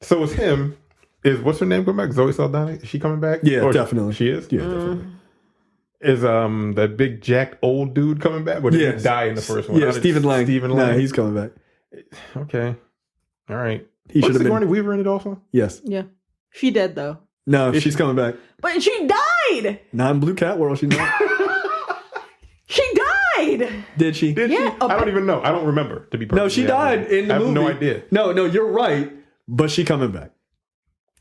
So it's him. What's her name coming back? Zoe Saldana? Is she coming back? Yeah, definitely. She is? Yeah, definitely. Is that big jacked old dude coming back? Or did he die in the first one? Yeah, Stephen Lang. Nah, he's coming back. Okay. All right. He should have been. Sigourney Weaver in it also? Yes. Yeah. She dead though. No, she's coming back. But she died! Not in Blue Cat World, she not. She died! Did she? Did she? I don't even know. I don't remember, to be perfect. No, she died in the movie. I have no idea. No, you're right. But she coming back.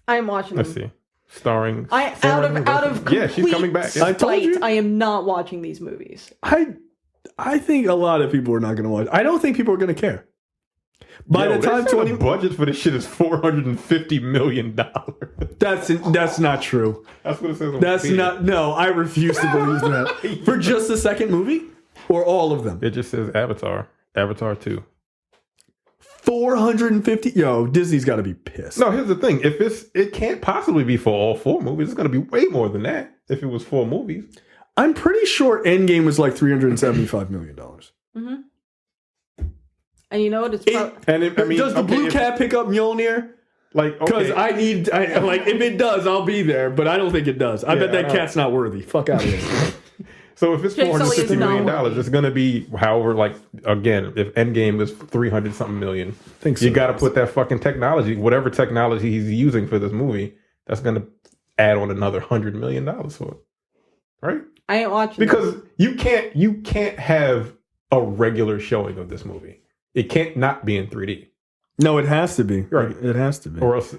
I'm watching Let's see. Starring out of complete she's coming back. I told you. I am not watching these movies. I think a lot of people are not going to watch. I don't think people are going to care. By the time the budget for this shit is $450 million. That's not true. That's what it says. That's not. No, I refuse to believe that. For just the second movie, or all of them? It just says Avatar 2. 450. Yo, Disney's got to be pissed. No, here's the thing. It can't possibly be for all 4 movies. It's going to be way more than that if it was 4 movies. I'm pretty sure End Game was like $375 million. Mm-hmm. And you know what? Does the Blue Cat pick up Mjolnir? Like, because if it does, I'll be there. But I don't think it does. I bet that cat's not worthy. Fuck out of here. So if it's $450 million, it's going to be however. Like again, if Endgame is 300 something million, you got to put that fucking technology, whatever technology he's using for this movie, that's going to add on another $100 million for it, right? I ain't watching because you can't have a regular showing of this movie. It can't not be in 3D. No, it has to be. Right. It has to be. Or else.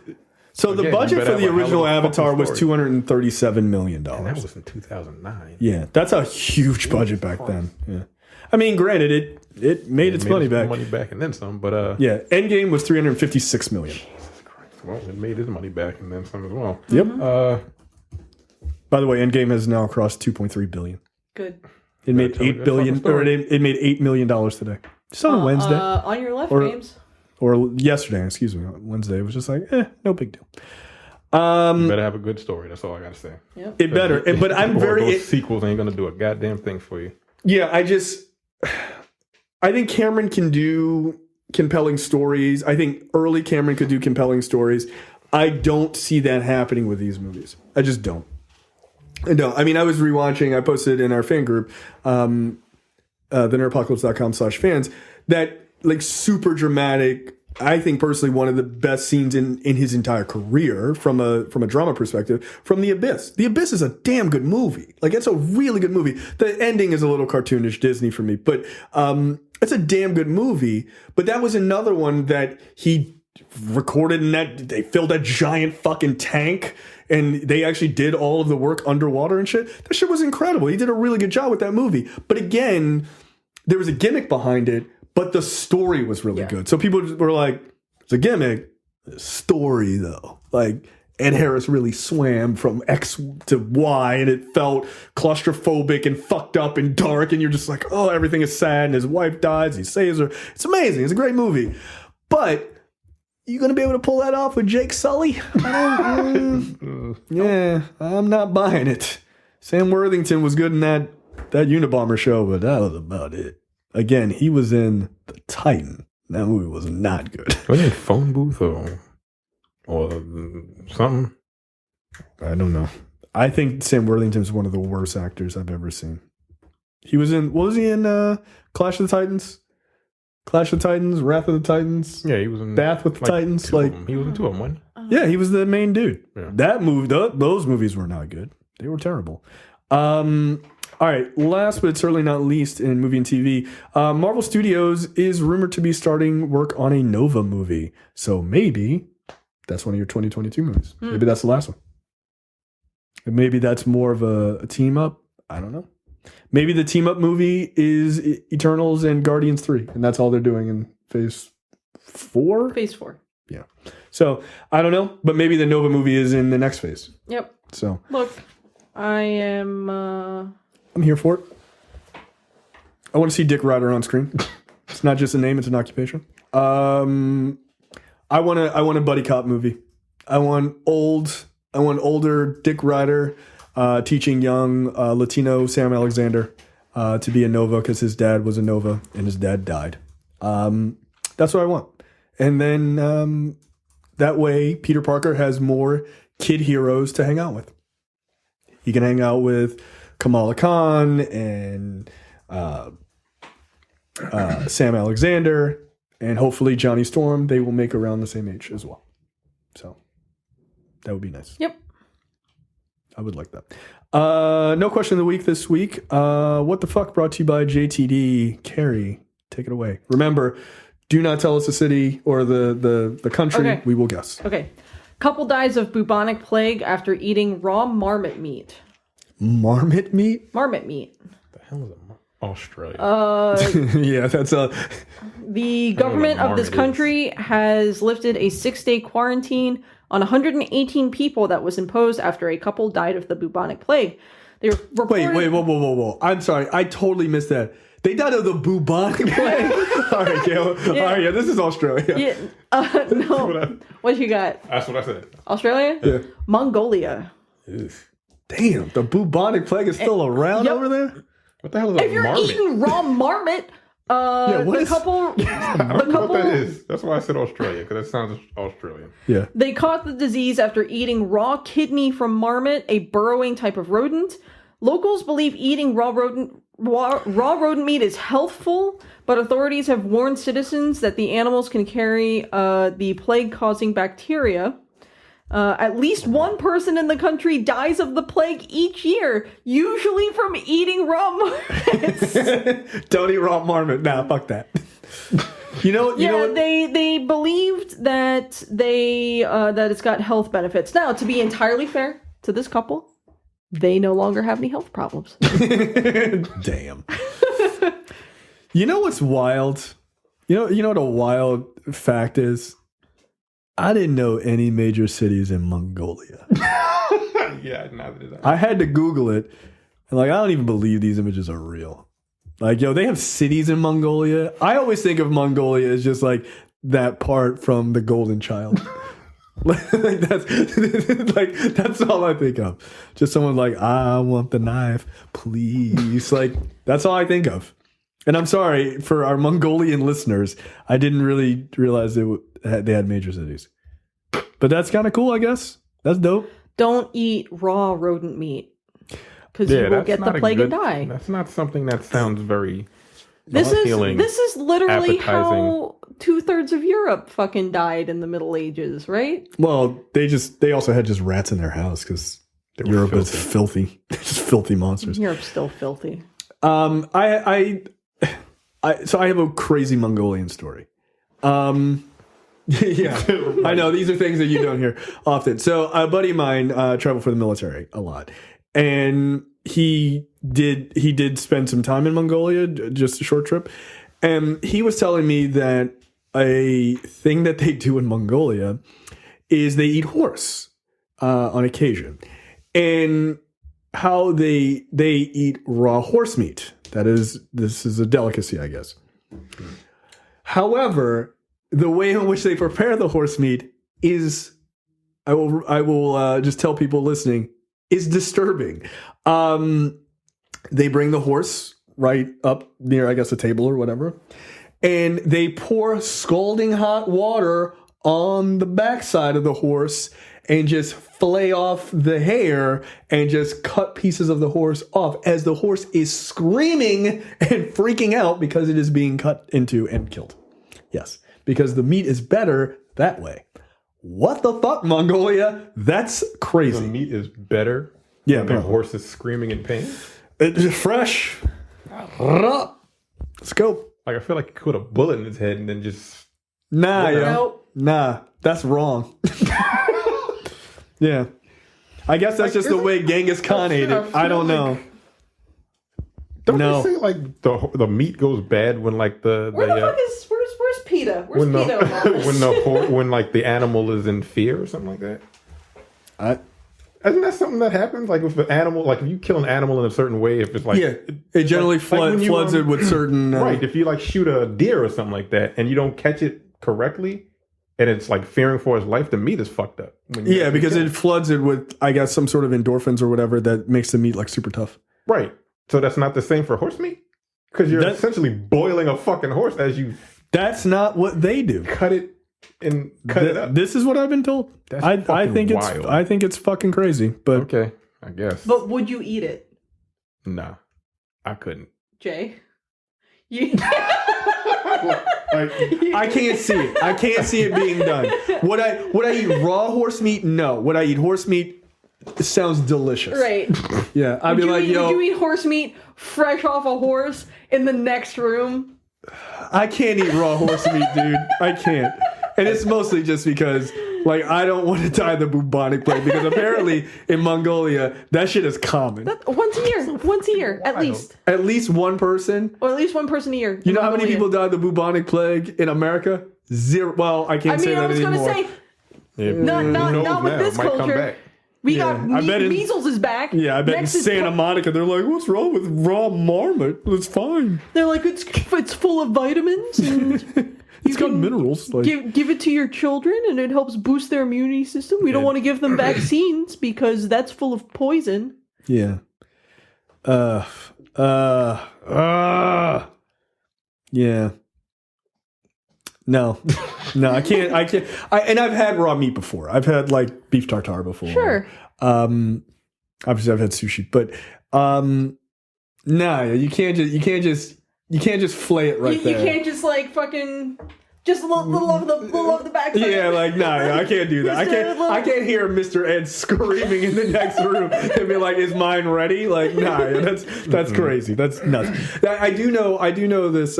So the budget for the original Avatar was $237 million. And that was in 2009. Yeah, that's a huge budget back then. Yeah, I mean, granted, it made its money back. Money back and then some, but yeah, Endgame was $356 million. Jesus Christ! Well, it made its money back and then some as well. Yep. By the way, Endgame has now crossed $2.3 billion. Good. It made $8 billion, or it made $8 million today. Just on a Wednesday. On your left, James. Or yesterday, excuse me. Wednesday, it was just like, no big deal. You better have a good story. That's all I got to say. Yep. It better. But I'm those sequels ain't going to do a goddamn thing for you. Yeah, I think Cameron can do compelling stories. I think early Cameron could do compelling stories. I don't see that happening with these movies. I just don't. No, I mean, I was rewatching, I posted in our fan group, the nerdpocalypse.com/fans, that like super dramatic, I think personally one of the best scenes in his entire career from a drama perspective, from The Abyss. The Abyss is a damn good movie. Like, it's a really good movie. The ending is a little cartoonish Disney for me, but it's a damn good movie. But that was another one that he recorded in that they filled a giant fucking tank and they actually did all of the work underwater and shit. That shit was incredible. He did a really good job with that movie. But again, there was a gimmick behind it, but the story was really good. So people were like, it's a gimmick. The story, though. Like, Ed Harris really swam from X to Y, and it felt claustrophobic and fucked up and dark, and you're just like, oh, everything is sad, and his wife dies, he saves her. It's amazing. It's a great movie. But you going to be able to pull that off with Jake Sully? Yeah, I'm not buying it. Sam Worthington was good in that Unabomber show, but that was about it. Again, he was in The Titan. That movie was not good. Was it Phone Booth or something? I don't know. I think Sam Worthington's one of the worst actors I've ever seen. He was in. What was he in? Clash of the Titans. Clash of the Titans, Wrath of the Titans. Yeah, he was in Bath with the Titans. Like he was in 2 of them, wasn't he? yeah, he was the main dude. Yeah. That movie, those movies were not good. They were terrible. All right, last but certainly not least in movie and TV, Marvel Studios is rumored to be starting work on a Nova movie. So maybe that's one of your 2022 movies. Maybe that's the last one. And maybe that's more of a team up. I don't know. Maybe the team up movie is Eternals and Guardians 3, and that's all they're doing in Phase 4? Phase 4. Yeah. So I don't know, but maybe the Nova movie is in the next phase. Yep. So look, I'm here for it. I want to see Dick Ryder on screen. It's not just a name; it's an occupation. I want a buddy cop movie. I want older Dick Ryder teaching young Latino Sam Alexander to be a Nova because his dad was a Nova and his dad died. That's what I want. And then that way, Peter Parker has more kid heroes to hang out with. He can hang out with Kamala Khan and Sam Alexander, and hopefully Johnny Storm. They will make around the same age as well. So that would be nice. Yep. I would like that. No question of the week this week. What the fuck brought to you by JTD. Carrie, take it away. Remember, do not tell us the city or the country. Okay. We will guess. Okay. Couple dies of bubonic plague after eating raw marmot meat. Marmot meat? Marmot meat. The hell is Australia? Yeah, that's the government of this country has lifted a 6-day quarantine on 118 people that was imposed after a couple died of the bubonic plague. They reported... Wait, whoa. I'm sorry. I totally missed that. They died of the bubonic plague. All right, Gail. Yeah. All right, yeah, this is Australia. Yeah. No. What you got? That's what I said. Australia? Yeah. Mongolia. Damn, the bubonic plague is still around over there? What the hell is a If you're marmot? eating raw marmot, the couple... I don't know what that is. That's why I said Australia, because that sounds Australian. Yeah. They caught the disease after eating raw kidney from marmot, a burrowing type of rodent. Locals believe eating raw rodent meat is healthful, but authorities have warned citizens that the animals can carry the plague-causing bacteria. At least one person in the country dies of the plague each year, usually from eating raw marmots. Don't eat raw marmot. Nah, fuck that. You know what? They believed that that it's got health benefits. Now, to be entirely fair to this couple, they no longer have any health problems. Damn. You know what's wild? You know what a wild fact is? I didn't know any major cities in Mongolia. Yeah, neither did I had to Google it. And I don't even believe these images are real. They have cities in Mongolia. I always think of Mongolia as just that part from The Golden Child. That's all I think of. Just someone I want the knife, please. That's all I think of. And I'm sorry for our Mongolian listeners. I didn't really realize they had major cities. But that's kind of cool, I guess. That's dope. Don't eat raw rodent meat, because you will get the plague and die. That's not something that sounds very appealing. This is literally appetizing. how 2/3 of Europe fucking died in the Middle Ages, right? Well, they also had just rats in their house because Europe is filthy. They're just filthy monsters. Europe's still filthy. So I have a crazy Mongolian story. Yeah, I know these are things that you don't hear often. So a buddy of mine traveled for the military a lot, and he did spend some time in Mongolia, just a short trip, and he was telling me that a thing that they do in Mongolia is they eat horse on occasion, and how they eat raw horse meat. This is a delicacy, I guess. However, the way in which they prepare the horse meat is, I will just tell people listening, is disturbing. They bring the horse right up near, I guess, a table or whatever, and they pour scalding hot water on the backside of the horse, and just fillet off the hair and just cut pieces of the horse off as the horse is screaming and freaking out because it is being cut into and killed. Yes, because the meat is better that way. What the fuck, Mongolia? That's crazy. The meat is better. Yeah, when the horse is screaming in pain. It's fresh. Let's go. Like I feel like he put a bullet in his head and then just Nah, that's wrong. Yeah. I guess that's just the way Genghis Khan ate it. I don't know. Don't they say like the meat goes bad when like where's PETA? Where's PETA? when like the animal is in fear or something like that? Isn't that something that happens? Like with an animal, like if you kill an animal in a certain way, if it's like it generally floods it with certain right. If you like shoot a deer or something like that and you don't catch it correctly, and it's like fearing for his life, the meat is fucked up. Yeah, because it floods it with, I guess, some sort of endorphins or whatever that makes the meat like super tough. Right. So that's not the same for horse meat? Because you're essentially boiling a fucking horse as you... That's not what they do. Cut it up. This is what I've been told. I think wild. I think it's fucking crazy. But okay, I guess. But would you eat it? Nah, I couldn't. Jay? I can't see it. I can't see it being done. Would I eat raw horse meat? No. Would I eat horse meat? It sounds delicious. Right. Yeah. I'd be like, would you eat horse meat fresh off a horse in the next room? I can't eat raw horse meat, dude. I can't. And it's mostly just because, like, I don't want to die the bubonic plague, because apparently in Mongolia, that shit is common. Once a year, at least. At least one person. Or at least one person a year. You know how many people died the bubonic plague in America? 0. Well, I can't say that anymore. I was going to say, not with this culture. We got measles is back. Yeah, I bet in Santa Monica they're like, what's wrong with raw marmot? It's fine. They're like, it's full of vitamins and it's got minerals. Like, give it to your children and it helps boost their immunity system. We don't want to give them vaccines because that's full of poison. Yeah. Yeah. No, I can't. And I've had raw meat before. I've had like beef tartare before. Sure. Obviously I've had sushi, but you can't just flay it right there. You can't just like fucking just love the back. Yeah, like I can't do that. I can't hear Mr. Ed screaming in the next room and be like, "Is mine ready?" Like, that's crazy. That's nuts. I do know this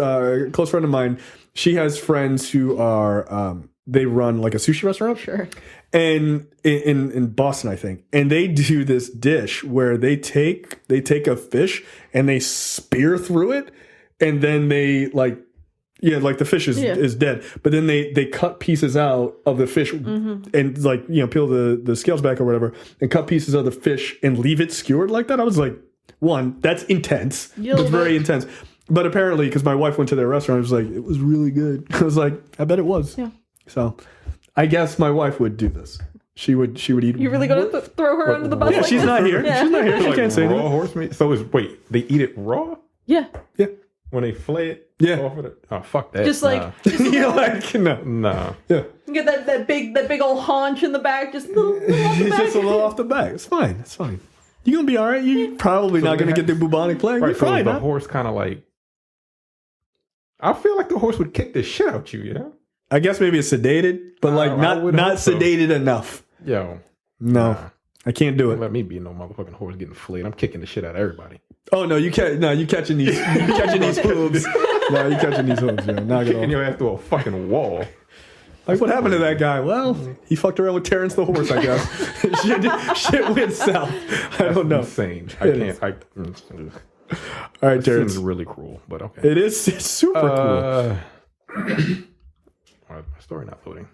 close friend of mine. She has friends who are they run like a sushi restaurant. Sure. And in Boston, I think. And they do this dish where they take a fish and they spear through it, and then they like the fish is dead. But then they cut pieces out of the fish and like, peel the scales back or whatever and cut pieces of the fish and leave it skewered like that. I was like, one, that's intense. It's very intense. But apparently, because my wife went to their restaurant, it was like, it was really good. I was like, I bet it was. Yeah. So I guess my wife would do this. She would eat. You're really going to throw her under the bus? Yeah, she's not here. Yeah. She's not here. She can't say raw horse meat. So they eat it raw? Yeah. Yeah. When they flay it? Yeah. Off of it? Oh, fuck that. Just like, you're like, no. Nah. Yeah. You get that big old haunch in the back, just a little off the back. Just a little off the back. It's fine. It's fine. You're gonna be all right. You're probably not gonna get the bubonic plague. Right. You're fine. The horse kind of like. I feel like the horse would kick the shit out you, yeah? I guess maybe it's sedated, but like not sedated enough. Yo. No. I can't do it. Let me be no motherfucking horse getting flayed. I'm kicking the shit out of everybody. Oh no, you can't. No, you catching these. You catching these hooves. No, you catching these hooves. Yeah, knock it off. Kicking your ass through a fucking wall. Like, what happened to that guy? Well, he fucked around with Terrence the horse, I guess. shit went south. I don't know. Insane. I can't. All right, Terrence. Seems really cruel, but okay. It's super cool. All right, my story not loading.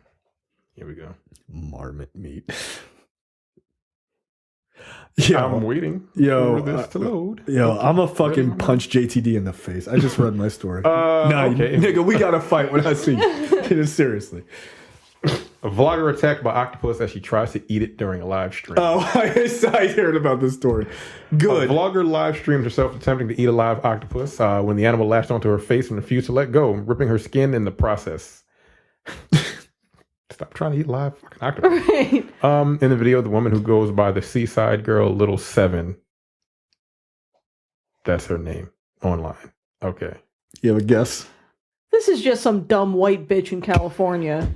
Here we go. Marmot meat. I'm waiting for this to load. I'm gonna fucking punch JTD in the face. I just read my story. Okay. Nigga, we gotta fight when I see you. Seriously. A vlogger attacked by octopus as she tries to eat it during a live stream. Oh, I heard about this story. Good. A vlogger live streamed herself attempting to eat a live octopus when the animal latched onto her face and refused to let go, ripping her skin in the process. Stop trying to eat live fucking octopus. Right. In the video, the woman who goes by the Seaside Girl Little 7. That's her name online. Okay. You have a guess? This is just some dumb white bitch in California.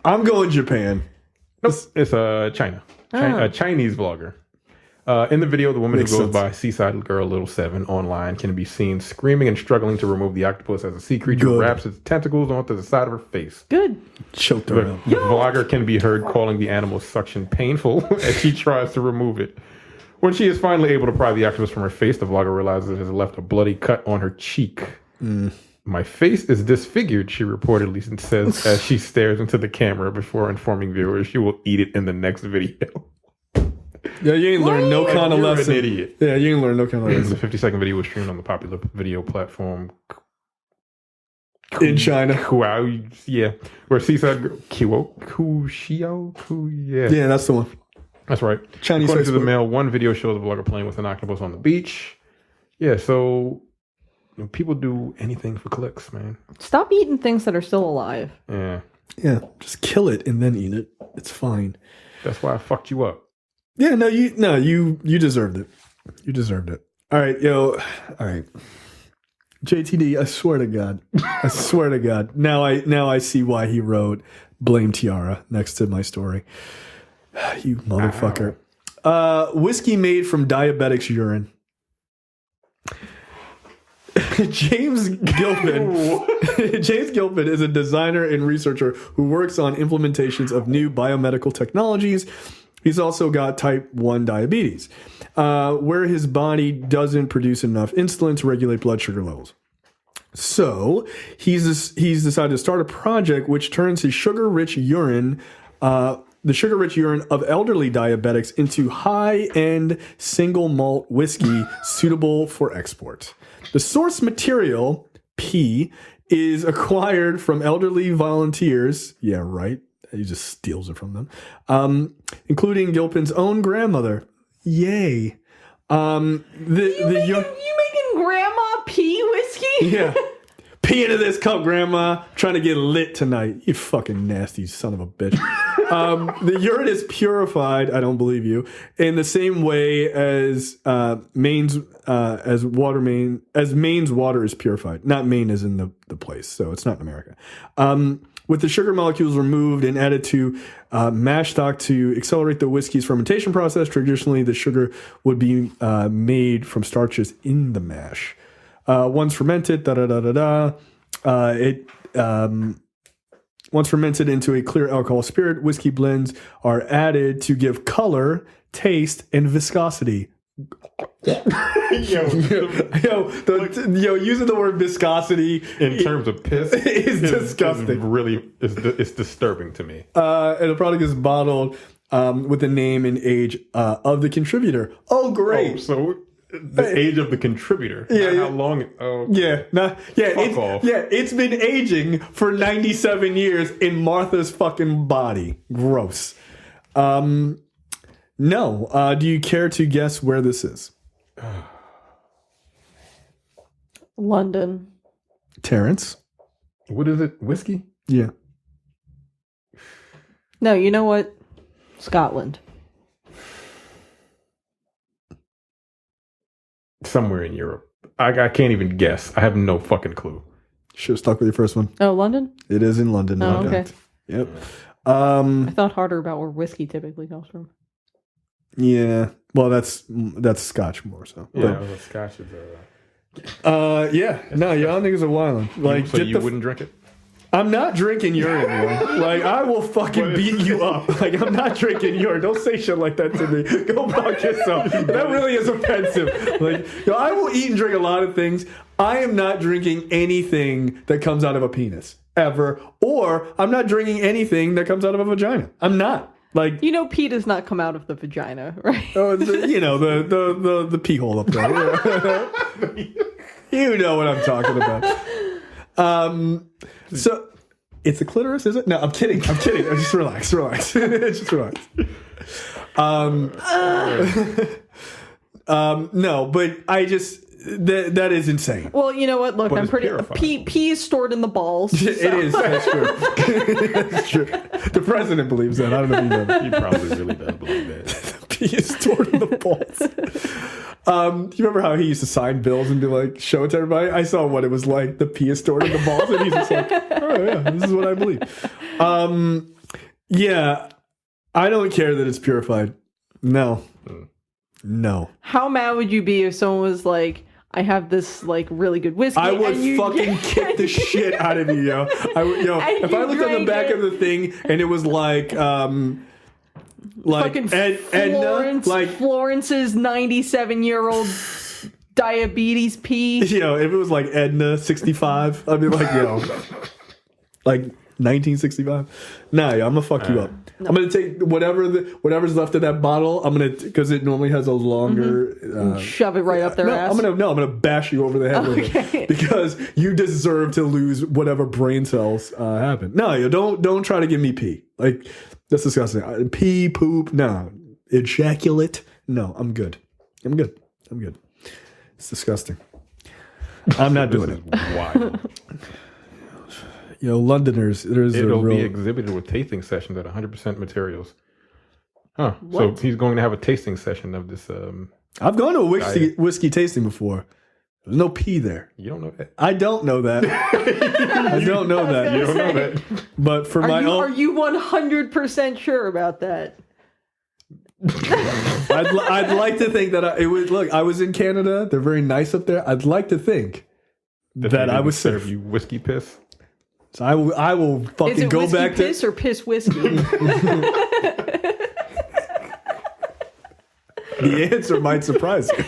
I'm going Japan. Nope. It's China. A Chinese vlogger. In the video, the woman Makes who goes sense. by Seaside Girl Little 7 online can be seen screaming and struggling to remove the octopus as a sea creature Good. wraps its tentacles onto the side of her face. Good. Choked The, around. the vlogger can be heard calling the animal's suction painful as she tries to remove it. When she is finally able to pry the octopus from her face, the vlogger realizes it has left a bloody cut on her cheek. My face is disfigured, she reportedly says as she stares into the camera before informing viewers she will eat it in the next video. Yeah, you ain't learned no kind of You're lesson. an idiot. Yeah, you ain't learned no kind of lesson. The 50-second video was streamed on the popular video platform In China. Yeah, where Seaside Girl Yeah, that's the one. That's right. Chinese According to the Facebook. Mail, one video shows a vlogger playing with an octopus on the beach. Yeah, so people do anything for clicks, man. Stop eating things that are still alive. Yeah, Yeah, just kill it and then eat it. It's fine. that's why I fucked you up. Yeah, you deserved it. You deserved it. All right, all right. JTD, I swear to God. I swear to God. Now I see why he wrote Blame Tiara next to my story. You motherfucker. Whiskey made from diabetics' urine. James Gilpin. James Gilpin is a designer and researcher who works on implementations of new biomedical technologies. He's also got type 1 diabetes, where his body doesn't produce enough insulin to regulate blood sugar levels. So he's decided to start a project which turns his sugar-rich urine, the sugar-rich urine of elderly diabetics, into high-end single malt whiskey suitable for export. The source material, P, is acquired from elderly volunteers. Yeah, right. He just steals it from them, including Gilpin's own grandmother. Yay! You making Grandma pee whiskey? Yeah. Pee into this cup, Grandma. Trying to get lit tonight. You fucking nasty son of a bitch. The urine is purified, I don't believe you, in the same way as Maine's water is purified. Not Maine is in the place, so it's not in America. With the sugar molecules removed and added to mash stock to accelerate the whiskey's fermentation process, traditionally the sugar would be made from starches in the mash. Once fermented, once fermented into a clear alcohol spirit, whiskey blends are added to give color, taste, and viscosity. Using the word viscosity In terms of piss, is disgusting. It's disturbing to me. And the product is bottled with the name and age of the contributor. Oh, great! Oh, so the age of the contributor. Yeah, Not how long. Oh, It's been aging for 97 years in Martha's fucking body. Gross. No. Do you care to guess where this is? London. Terrence? What is it? Whiskey? Yeah. No, you know what? Scotland. Somewhere in Europe. I can't even guess. I have no fucking clue. Should have stuck with your first one. Oh, London? It is in London. Oh, No okay. doubt. Yep. I thought harder about where whiskey typically comes from. Yeah. Well, that's Scotch more so. Yeah, the Scotch is. Yeah. No, y'all niggas are wildin'. Like, So you wouldn't drink it? I'm not drinking urine, man. Like, I will fucking beat you up. Like, I'm not drinking urine. Don't say shit like that to me. Go fuck yourself. That really is offensive. Like, I will eat and drink a lot of things. I am not drinking anything that comes out of a penis ever, or I'm not drinking anything that comes out of a vagina. I'm not. Like, You know, pee does not come out of the vagina, right? the pee hole up there. You know what I'm talking about. So it's the clitoris, is it? No, I'm kidding. Just relax. Just relax. No, but I just that is insane. Well, you know what? Look, But I'm it's pretty. purified. Pee is stored in the balls. It is. That's true. That's true. The president believes that. I don't know if you know that. He probably really does believe that. Pee is stored in the balls. Do you remember how he used to sign bills and be like, show it to everybody? I saw what it was like. The pee is stored in the balls, and he's just like, oh yeah, this is what I believe. Yeah, I don't care that it's purified. No. No. How mad would you be if someone was like, I have this like really good whiskey? I would and you fucking kick the shit out of you, yo. I would, yo. And If I you looked on the drank back it. of the thing and it was like fucking Edna, like Florence's 97-year-old diabetes pee. if it was like Edna 65, I'd be like, yo, like 1965. Nah, yo, I'm gonna fuck you up. I'm gonna take whatever's left of that bottle. I'm gonna, because it normally has a longer. Shove it right up their ass. I'm gonna bash you over the head with it because you deserve to lose whatever brain cells happen. No, yo, don't try to give me pee. Like, that's disgusting. Pee, poop, no. Ejaculate, no. I'm good. It's disgusting. I'm not doing it. Wild. Londoners, It'll be exhibited with tasting sessions at 100% materials. Huh. What? So he's going to have a tasting session of this. I've gone to a whiskey tasting before. There's no pee there. You don't know that. I don't know that. I don't know that. You don't know that. But for my own, Are you 100% sure about that? I'd like to think that it would. Look, I was in Canada. They're very nice up there. I'd like to think that I was serve safe. you whiskey piss. So I will Is fucking it go whiskey back piss or piss whiskey? The answer might surprise you.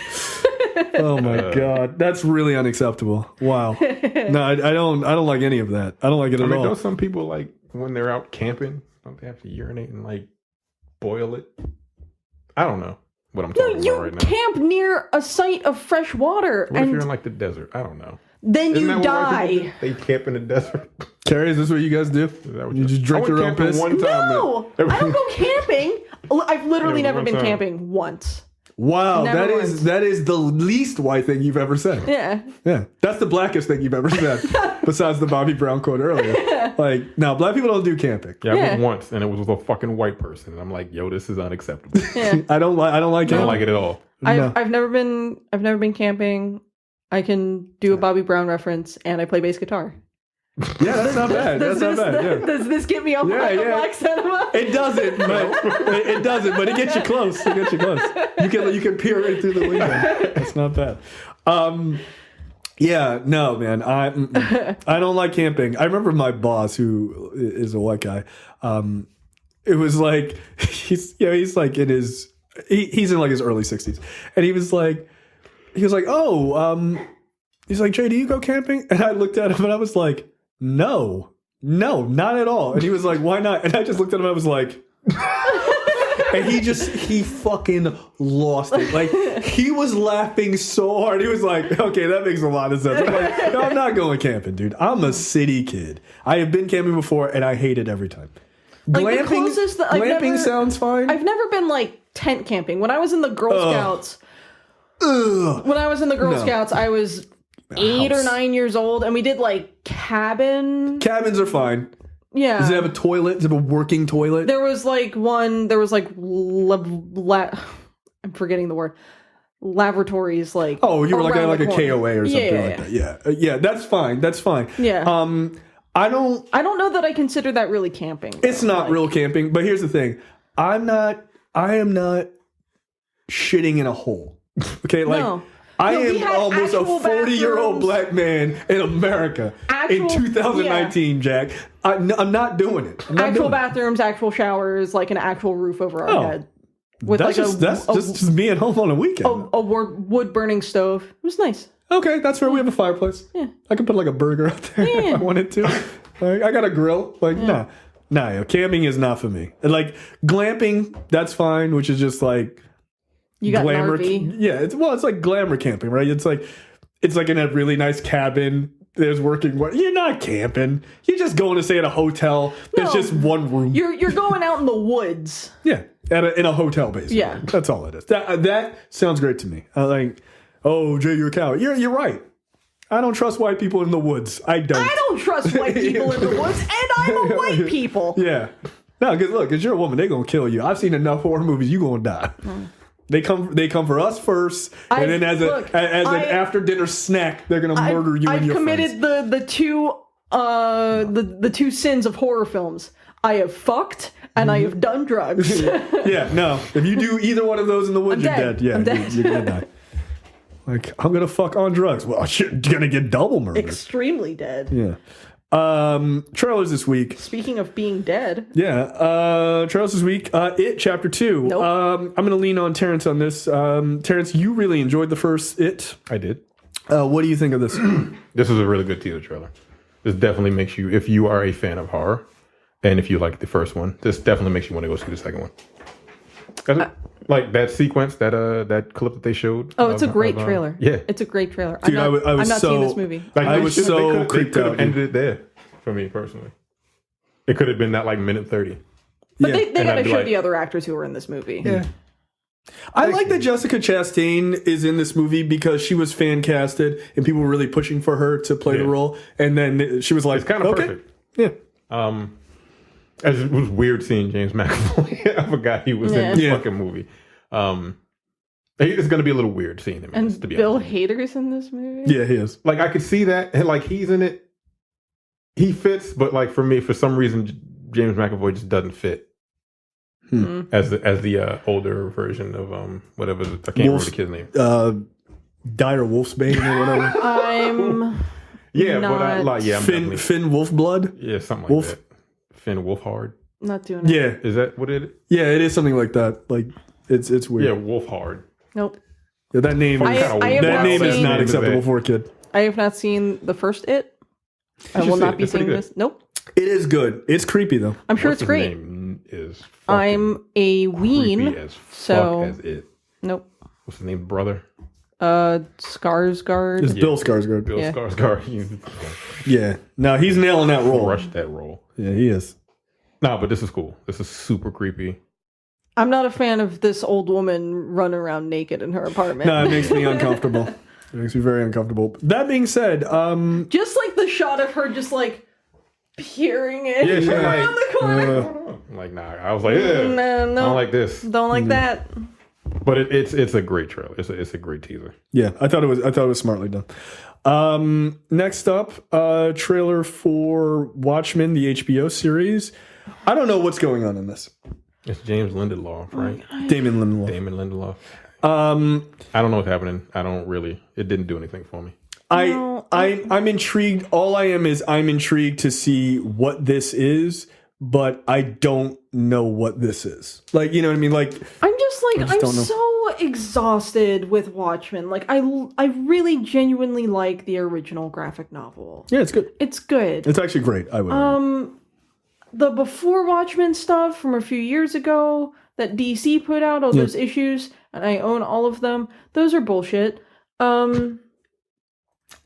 Oh my god, that's really unacceptable. Wow. No, I don't like any of that. I don't like it at all. Don't some people, like, when they're out camping, don't they have to urinate and like boil it? I don't know what I'm talking You about right now. camp near a site of fresh water, What if you're and in like the desert? I don't know. then Isn't you that what white people die. do? They camp in the desert. Carrie, is this what you guys do? Is that what You just drink I went your own camping piss? one time. No, I don't go camping. I've literally Yeah, never one been time. camping once. Wow, Never once. that is the least white thing you've ever said. Yeah. Yeah, that's the blackest thing you've ever said, besides the Bobby Brown quote earlier. Like, no, black people don't do camping. Yeah, I Yeah. went once, and it was with a fucking white person, and I'm like, "Yo, this is unacceptable. Yeah. I don't like I don't camping. like it at all." No. I've never been camping. I can do a Bobby Brown reference, and I play bass guitar. Yeah, that's not bad. That's not bad. Yeah. Does this get me on Yeah, the yeah. black cinema? It doesn't, but it gets you close. It gets you close. You can peer right through the window. That's not bad. Yeah, no, man. I don't like camping. I remember my boss, who is a white guy. It was like he's like in his he's in like his early 60s, and he was like, oh, he's like, Jay, do you go camping? And I looked at him and I was like, no, not at all. And he was like, why not? And I just looked at him and I was like, and he fucking lost it. Like, he was laughing so hard. He was like, okay, that makes a lot of sense. I'm like, no, I'm not going camping, dude. I'm a city kid. I have been camping before and I hate it every time. Like, the closest that I've glamping never- sounds fine. I've never been like tent camping. When I was in the Girl Scouts, Ugh. No. Scouts, I was 8 or house. 9 years old, and we did like cabin. Cabins are fine. Yeah. Does it have a toilet? Does it have a working toilet? There was like I'm forgetting the word. Laboratories, like, Oh, you were like around a the corner. KOA or something Yeah. like that. Yeah, yeah, that's fine. That's fine. Yeah. I don't know that I consider that really camping. It's not real camping, but here's the thing. I am not shitting in a hole. Okay, like No. I No, we am had almost a actual 40-year-old bathrooms. black man in America in Actual- 2019, Jack. I'm not doing it. I'm not Actual doing it. bathrooms, actual showers, like an actual roof over our Oh. head. With That's like just me at home on a weekend. a wood burning stove. It was nice. Okay, that's fair. We have a fireplace. Yeah. I could put like a burger out there if I wanted to. Like, I got a grill. Like, nah, camping is not for me. And like glamping, that's fine, which is just like You got glamour. an RV. Yeah, it's like glamour camping, right? It's like in a really nice cabin. There's working. You're not camping. You're just going to stay at a hotel. There's No. just one room. You're going out in the woods. Yeah, in a hotel basically. Yeah. That's all it is. That sounds great to me. Oh, Jay, you're a coward. You're right. I don't trust white people in the woods. I don't trust white people in the woods, and I'm a white people. Yeah. No, because look, because you're a woman, they're going to kill you. I've seen enough horror movies, you're going to die. They come for us first, and then as an after dinner snack, they're going to murder you and your friends. I've committed the two sins of horror films. I have fucked, and I have done drugs. Yeah, no. If you do either one of those in the woods, you're dead. Yeah, you're going to die. Like, I'm going to fuck on drugs. Well, you're going to get double murdered. Extremely dead. Yeah. Trailers this week. Speaking of being dead. Yeah. Trailers this week. It Chapter 2. Nope. I'm going to lean on Terrence on this. Terrence, you really enjoyed the first It. I did. What do you think of this? This is a really good teaser trailer. This definitely makes you, if you are a fan of horror, and if you like the first one, this definitely makes you want to go see the second one. Like that sequence, that clip that they showed. Oh, it's a great trailer. Yeah, it's a great trailer. Dude, I'm not seeing this movie. Like, I was so creeped out. They could have ended it there for me personally. It could have been that like minute 30. But they had to show the other actors who were in this movie. Yeah. I like that Jessica Chastain is in this movie because she was fan casted and people were really pushing for her to play the role. And then she was like, it's kind of perfect. Yeah. It was weird seeing James McAvoy. I forgot he was in this fucking movie. It's going to be a little weird seeing him. And to be Bill Hader's in this movie? Yeah, he is. Like, I could see that. And, like, he's in it. He fits, but, like, for me, for some reason, James McAvoy just doesn't fit. As the older version of whatever. I can't remember the kid's name. Dire Wolfsbane or whatever. I'm Finn Wolfblood? Yeah, something like that. Finn Wolfhard. Not doing it. Yeah. Is that what it is? Yeah, it is something like that. Like, it's weird. Yeah, Wolfhard. Nope. Yeah, that name is not acceptable for a kid. I have not seen the first It. I will not be seeing this. Nope. It is good. It's creepy though. I'm sure it's great. Name is I'm a ween. As so as it. Nope. What's the name, brother? Skarsgård. It's Bill Skarsgård. Bill Skarsgård. Yeah. No, he's nailing that role. Crushed that role. Yeah, he is. No, but this is cool. This is super creepy. I'm not a fan of this old woman running around naked in her apartment. No, it makes me uncomfortable. It makes me very uncomfortable. That being said, just like the shot of her just like peering in around the corner. I'm like, nah. I was like, no, I don't like this. Don't like that. But it's a great trailer. It's a great teaser. Yeah, I thought it was smartly done. Next up, trailer for Watchmen, the HBO series. I don't know what's going on in this. It's James Lindelof, right? Damon Lindelof. I don't know what's happening. It didn't do anything for me. I'm intrigued. All I am is I'm intrigued to see what this is, but I don't know what this is. Like, you know what I mean? Like, I'm so exhausted with Watchmen. Like, I really genuinely like the original graphic novel. Yeah, it's good. It's good. It's actually great. I would. The before Watchmen stuff from a few years ago that DC put out, all those issues, and I own all of them. Those are bullshit.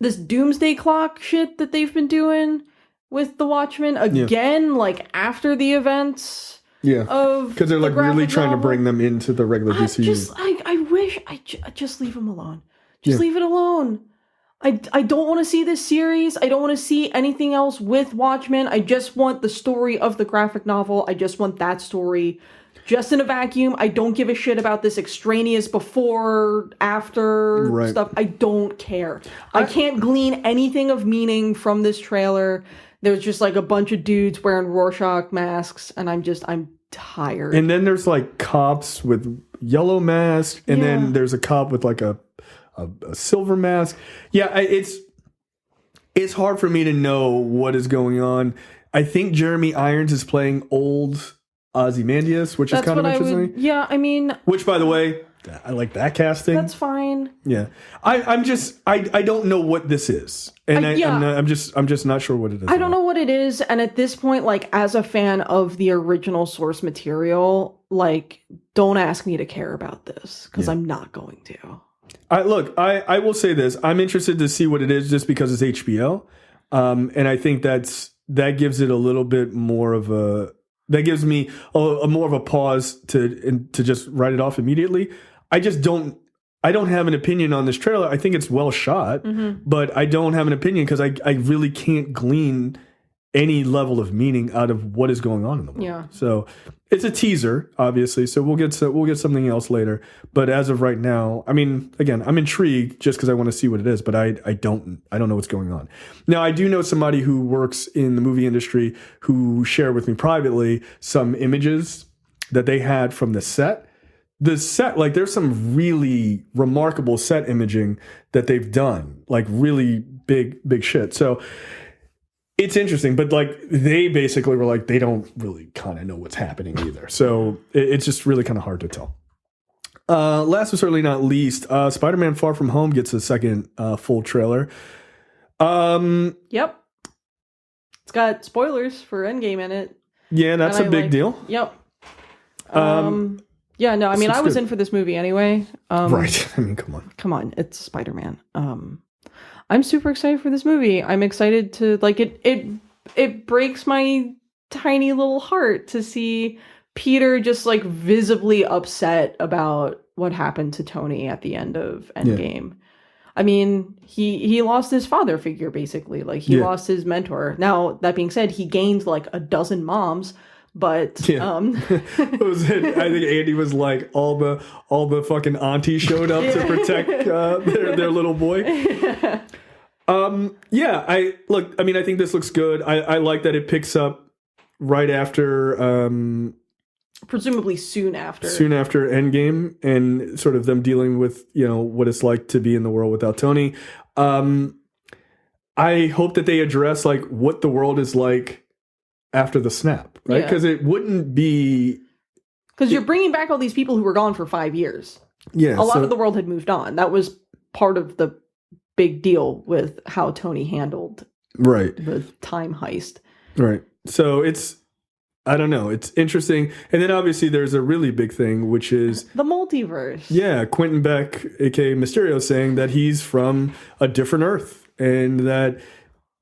This Doomsday Clock shit that they've been doing with the Watchmen again, like after the events. Yeah, because they're like really trying to bring them into the regular DCU. I wish I just leave them alone. Just leave it alone. I don't want to see this series. I don't want to see anything else with Watchmen. I just want the story of the graphic novel. I just want that story just in a vacuum. I don't give a shit about this extraneous before, after stuff. I don't care. I can't glean anything of meaning from this trailer. There's just like a bunch of dudes wearing Rorschach masks, and I'm tired. And then there's like cops with yellow masks, and then there's a cop with like a silver mask. Yeah, it's hard for me to know what is going on. I think Jeremy Irons is playing old Ozymandias, which is kind of interesting. Which, by the way, I like that casting. That's fine. Yeah, I don't know what this is, and I'm just not sure what it is. I don't know what it is, and at this point, like as a fan of the original source material, like don't ask me to care about this because I'm not going to. I will say this. I'm interested to see what it is just because it's HBO. And I think that gives it a little bit more of that gives me a more of a pause to just write it off immediately. I just don't I don't have an opinion on this trailer. I think it's well shot, but I don't have an opinion because I really can't glean any level of meaning out of what is going on in the world. Yeah. So it's a teaser, obviously. So we'll get something else later. But as of right now, I mean, again, I'm intrigued just because I want to see what it is. But I don't know what's going on. Now I do know somebody who works in the movie industry who shared with me privately some images that they had from the set. The set, like, there's some really remarkable set imaging that they've done, like really big shit. So it's interesting, but like they basically were like, they don't really kind of know what's happening either. So it's just really kind of hard to tell. Last but certainly not least, Spider-Man Far From Home gets a second full trailer. Yep. It's got spoilers for Endgame in it. Yeah, that's a big deal. Yep. Yeah, no, I mean, I was in for this movie anyway. Right. I mean, come on. Come on, it's Spider-Man. I'm super excited for this movie. I'm excited to, like, it breaks my tiny little heart to see Peter just, like, visibly upset about what happened to Tony at the end of Endgame. Yeah. I mean, he lost his father figure, basically. Like, he lost his mentor. Now, that being said, he gained, like, a dozen moms. But what was it? I think Andy was like, all the fucking aunties showed up to protect their little boy. I think this looks good. I like that it picks up right after presumably soon after Endgame, and sort of them dealing with, you know, what it's like to be in the world without Tony. I hope that they address like what the world is like after the snap, right? Because it wouldn't be... Because you're bringing back all these people who were gone for 5 years. Yeah. A lot of the world had moved on. That was part of the big deal with how Tony handled the time heist. Right. So it's... I don't know. It's interesting. And then obviously there's a really big thing, which is... the multiverse. Yeah. Quentin Beck, a.k.a. Mysterio, saying that he's from a different Earth and that,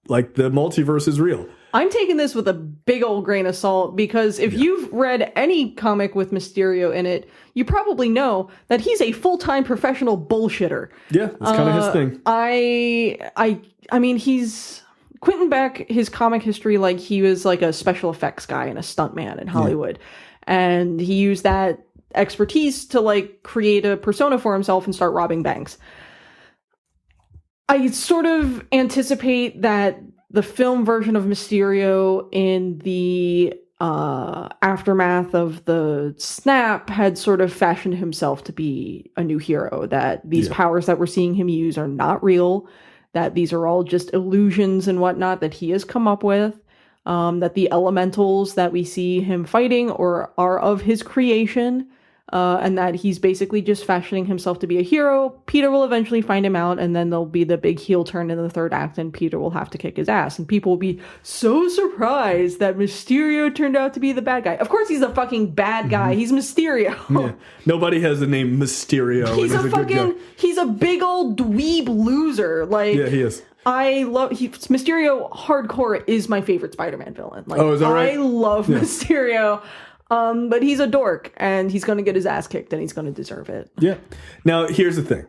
like, the multiverse is real. I'm taking this with a big old grain of salt because if you've read any comic with Mysterio in it, you probably know that he's a full-time professional bullshitter. Yeah, that's kind of his thing. I mean, he's... Quentin Beck, his comic history, like, he was like a special effects guy and a stuntman in Hollywood. Yeah. And he used that expertise to, like, create a persona for himself and start robbing banks. I sort of anticipate that the film version of Mysterio in the aftermath of the snap had sort of fashioned himself to be a new hero, that these powers that we're seeing him use are not real, that these are all just illusions and whatnot that he has come up with, that the elementals that we see him fighting are of his creation, and that he's basically just fashioning himself to be a hero. Peter will eventually find him out, and then there'll be the big heel turn in the third act, and Peter will have to kick his ass. And people will be so surprised that Mysterio turned out to be the bad guy. Of course he's a fucking bad guy. He's Mysterio. Yeah. Nobody has the name Mysterio. He's a big old dweeb loser. Like, yeah, he is. Mysterio hardcore is my favorite Spider-Man villain. Like, is that right? I love Mysterio. But he's a dork, and he's going to get his ass kicked, and he's going to deserve it. Yeah. Now, here's the thing.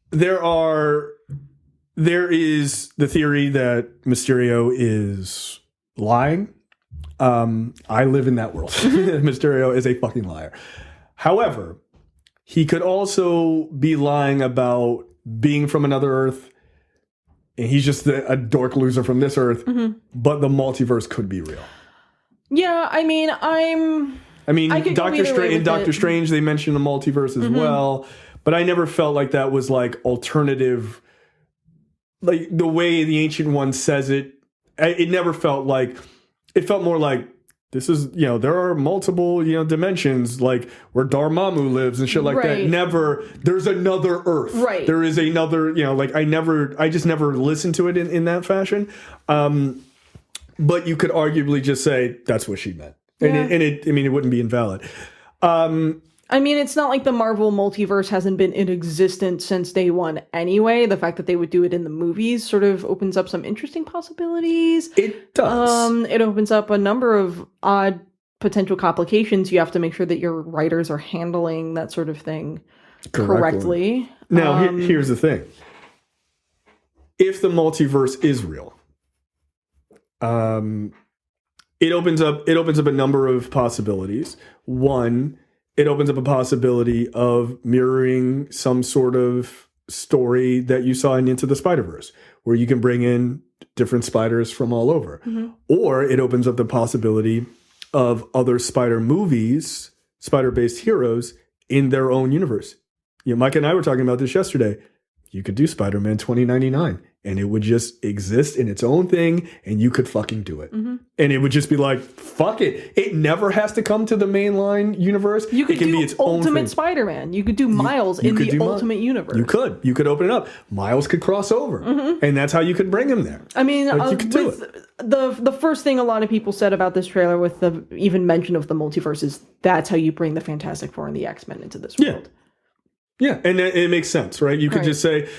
There is the theory that Mysterio is lying. I live in that world. Mysterio is a fucking liar. However, he could also be lying about being from another Earth, and he's just a dork loser from this Earth, but the multiverse could be real. Yeah, I mean, Doctor Strange, they mentioned the multiverse as well, but I never felt like that was like alternative, like the way the Ancient One says it. It never felt like, it felt more like this is, you know, there are multiple, you know, dimensions, like where Dormammu lives and shit like that. Never, there's another Earth. Right. There is another, you know, like I just never listened to it in that fashion. But you could arguably just say that's what she meant. And it wouldn't be invalid. I mean, it's not like the Marvel multiverse hasn't been in existence since day one anyway. The fact that they would do it in the movies sort of opens up some interesting possibilities. It does. It opens up a number of odd potential complications, you have to make sure that your writers are handling that sort of thing correctly. Now, here's the thing. If the multiverse is real, it opens up a number of possibilities. One, it opens up a possibility of mirroring some sort of story that you saw in Into the Spider-Verse, where you can bring in different spiders from all over. Or it opens up the possibility of other spider movies, spider-based heroes in their own universe. Mike and I were talking about this yesterday. You could do Spider-Man 2099 and it would just exist in its own thing and you could fucking do it. And it would just be like, fuck it. It never has to come to the mainline universe. You could it can do be its own Ultimate thing. Spider-Man. You could do Miles in the Ultimate Universe. You could open it up. Miles could cross over. And that's how you could bring him there. I mean, you could do it. The first thing a lot of people said about this trailer with the even mention of the multiverse is that's how you bring the Fantastic Four and the X-Men into this world. Yeah, and it makes sense, right? You could just say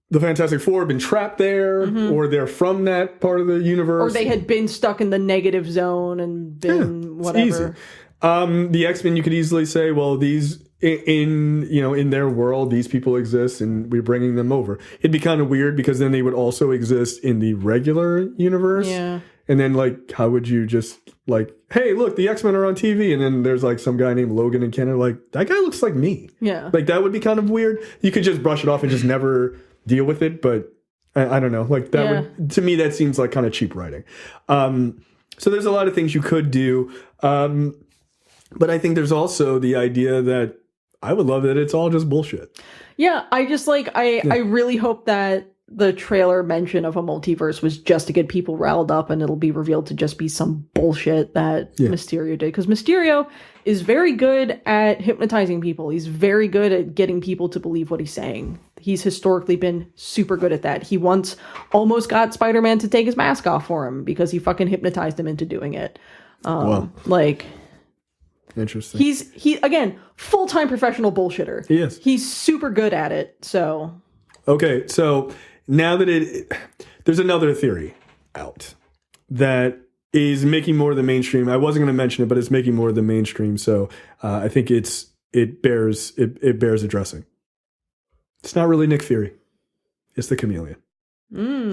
the Fantastic Four have been trapped there, or they're from that part of the universe. Or they had been stuck in the negative zone and been whatever. Easy. The X-Men, you could easily say, well, these in their world, these people exist, and we're bringing them over. It'd be kind of weird because then they would also exist in the regular universe. Yeah. And then, like, how would you just, like, hey, look, the X-Men are on TV, and then there's, like, some guy named Logan in Canada, like, that guy looks like me. Yeah. Like, that would be kind of weird. You could just brush it off and just never deal with it, but I don't know. Like, that would, to me, that seems like kind of cheap writing. So there's a lot of things you could do. But I think there's also the idea that I would love that it's all just bullshit. Yeah, I just, like, I really hope that the trailer mention of a multiverse was just to get people riled up and it'll be revealed to just be some bullshit that Mysterio did. Because Mysterio is very good at hypnotizing people. He's very good at getting people to believe what he's saying. He's historically been super good at that. He once almost got Spider-Man to take his mask off for him because he fucking hypnotized him into doing it. Like... Interesting. He again, full-time professional bullshitter. He is. He's super good at it, so... Okay, so... Now that there's another theory out that is making more of the mainstream. I wasn't going to mention it, but it's making more of the mainstream. So I think it bears addressing. It's not really Nick Fury. It's the Chameleon.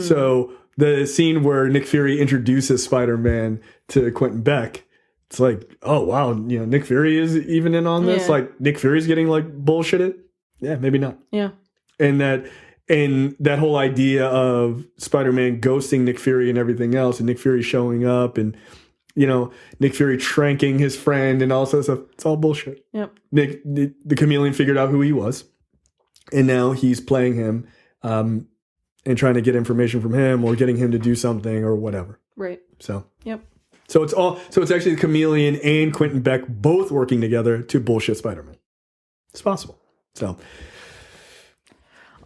So the scene where Nick Fury introduces Spider-Man to Quentin Beck, it's like, oh wow, Nick Fury is even in on this. Like Nick Fury's getting like bullshitted. Yeah, maybe not. Yeah, And that whole idea of Spider-Man ghosting Nick Fury and everything else, and Nick Fury showing up, and Nick Fury tranking his friend and all that stuff, it's all bullshit. Yep. The Chameleon figured out who he was, and now he's playing him and trying to get information from him or getting him to do something or whatever. Right. So. Yep. So it's actually the Chameleon and Quentin Beck both working together to bullshit Spider-Man. It's possible. So.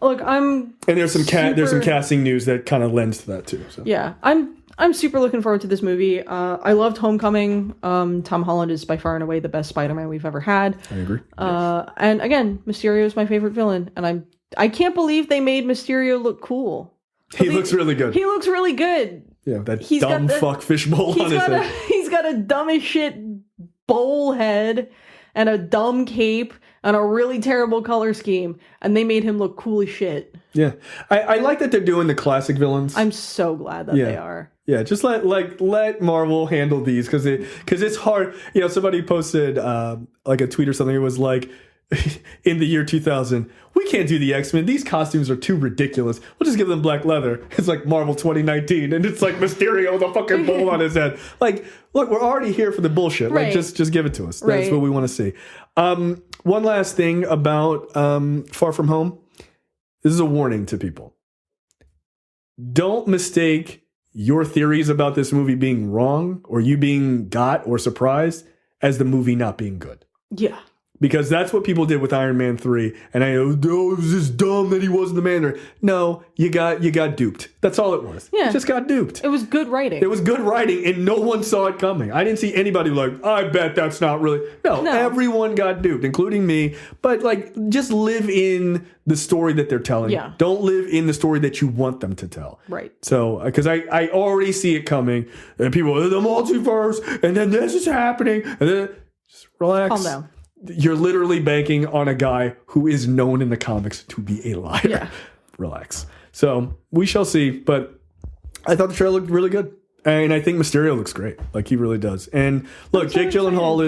Look, and there's some casting news that kind of lends to that too. So. Yeah, I'm super looking forward to this movie. I loved Homecoming. Tom Holland is by far and away the best Spider-Man we've ever had. I agree. And again, Mysterio is my favorite villain, and I can't believe they made Mysterio look cool. He looks really good. He looks really good. Yeah, that dumb fuck fishbowl on his head. He's got a dumb as shit bowl head and a dumb cape and a really terrible color scheme, and they made him look cool as shit. Yeah. I like that they're doing the classic villains. I'm so glad that they are. Yeah, just let Marvel handle these, because it's hard. Somebody posted like a tweet or something. It was like, in the year 2000, we can't do the X-Men. These costumes are too ridiculous. We'll just give them black leather. It's like Marvel 2019, and it's like Mysterio with a fucking bowl on his head. Like, look, we're already here for the bullshit. Right. Like, just give it to us. That's what we want to see. One last thing about Far From Home. This is a warning to people. Don't mistake your theories about this movie being wrong or you being got or surprised as the movie not being good. Yeah. because that's what people did with Iron Man 3. And I go, oh, it was just dumb that he wasn't the Mandarin. No, you got duped. That's all it was. Yeah. You just got duped. It was good writing. It was good writing, and no one saw it coming. I didn't see anybody like, I bet that's not really. No, everyone got duped, including me. But like, just live in the story that they're telling. Yeah. Don't live in the story that you want them to tell. Right. So, because I already see it coming, and people, the multiverse, and then this is happening, and then just relax. Calm down. You're literally banking on a guy who is known in the comics to be a liar. Yeah. Relax. So we shall see. But I thought the trailer looked really good. And I think Mysterio looks great. Like, he really does. And look, Jake Gyllenhaal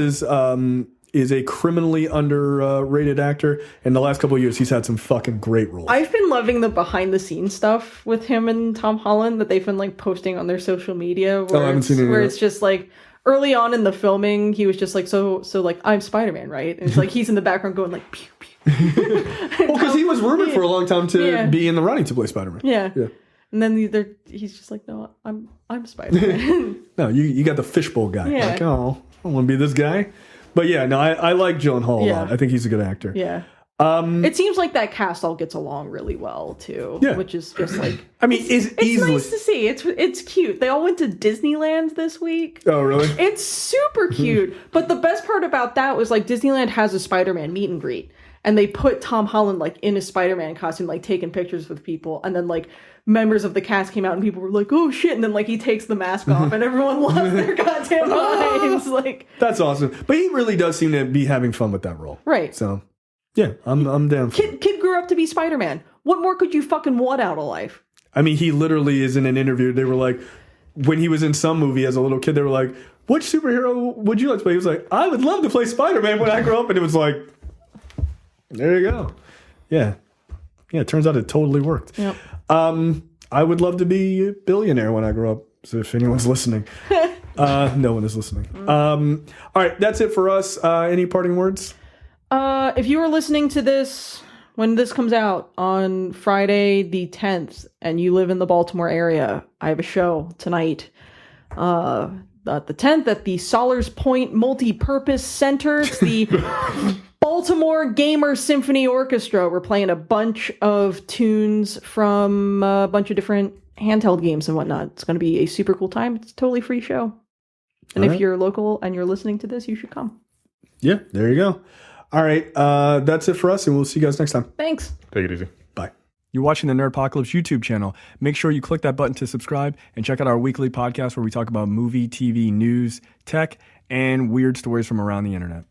is a criminally underrated actor. In the last couple of years, he's had some fucking great roles. I've been loving the behind the scenes stuff with him and Tom Holland that they've been like posting on their social media. Where I haven't seen it where yet. it's just like, early on in the filming, he was just like, so like, I'm Spider-Man, right? And it's like, he's in the background going like, pew, pew. Well, because he was rumored for a long time to be in the running to play Spider-Man. Yeah. And then he's just like, no, I'm Spider-Man. No, you got the fishbowl guy. Yeah. Like, oh, I don't want to be this guy. But yeah, no, I like Gyllenhaal a lot. I think he's a good actor. Yeah. It seems like that cast all gets along really well too. Yeah. Which is just like, I mean, it's easily nice to see. It's cute. They all went to Disneyland this week. Oh, really? It's super cute. But the best part about that was like Disneyland has a Spider-Man meet and greet. And they put Tom Holland like in a Spider-Man costume, like taking pictures with people. And then like members of the cast came out and people were like, oh shit. And then like he takes the mask off and everyone lost their goddamn minds. Like, that's awesome. But he really does seem to be having fun with that role. Right. So yeah, I'm down for it. Kid grew up to be Spider-Man. What more could you fucking want out of life? I mean, he literally is in an interview. They were like, when he was in some movie as a little kid, they were like, which superhero would you like to play? He was like, I would love to play Spider-Man when I grow up. And it was like, there you go. Yeah. Yeah, it turns out it totally worked. Yep. I would love to be a billionaire when I grow up. So if anyone's listening. No one is listening. All right, that's it for us. Any parting words? If you are listening to this when this comes out on Friday the 10th and you live in the Baltimore area, I have a show tonight. The 10th at the Solars Point Multi-Purpose Center. It's the Baltimore Gamer Symphony Orchestra. We're playing a bunch of tunes from a bunch of different handheld games and whatnot. It's going to be a super cool time. It's a totally free show. And if you're local and you're listening to this, you should come. Yeah, there you go. All right, that's it for us, and we'll see you guys next time. Thanks. Take it easy. Bye. You're watching the Nerdpocalypse YouTube channel. Make sure you click that button to subscribe and check out our weekly podcast where we talk about movie, TV, news, tech, and weird stories from around the internet.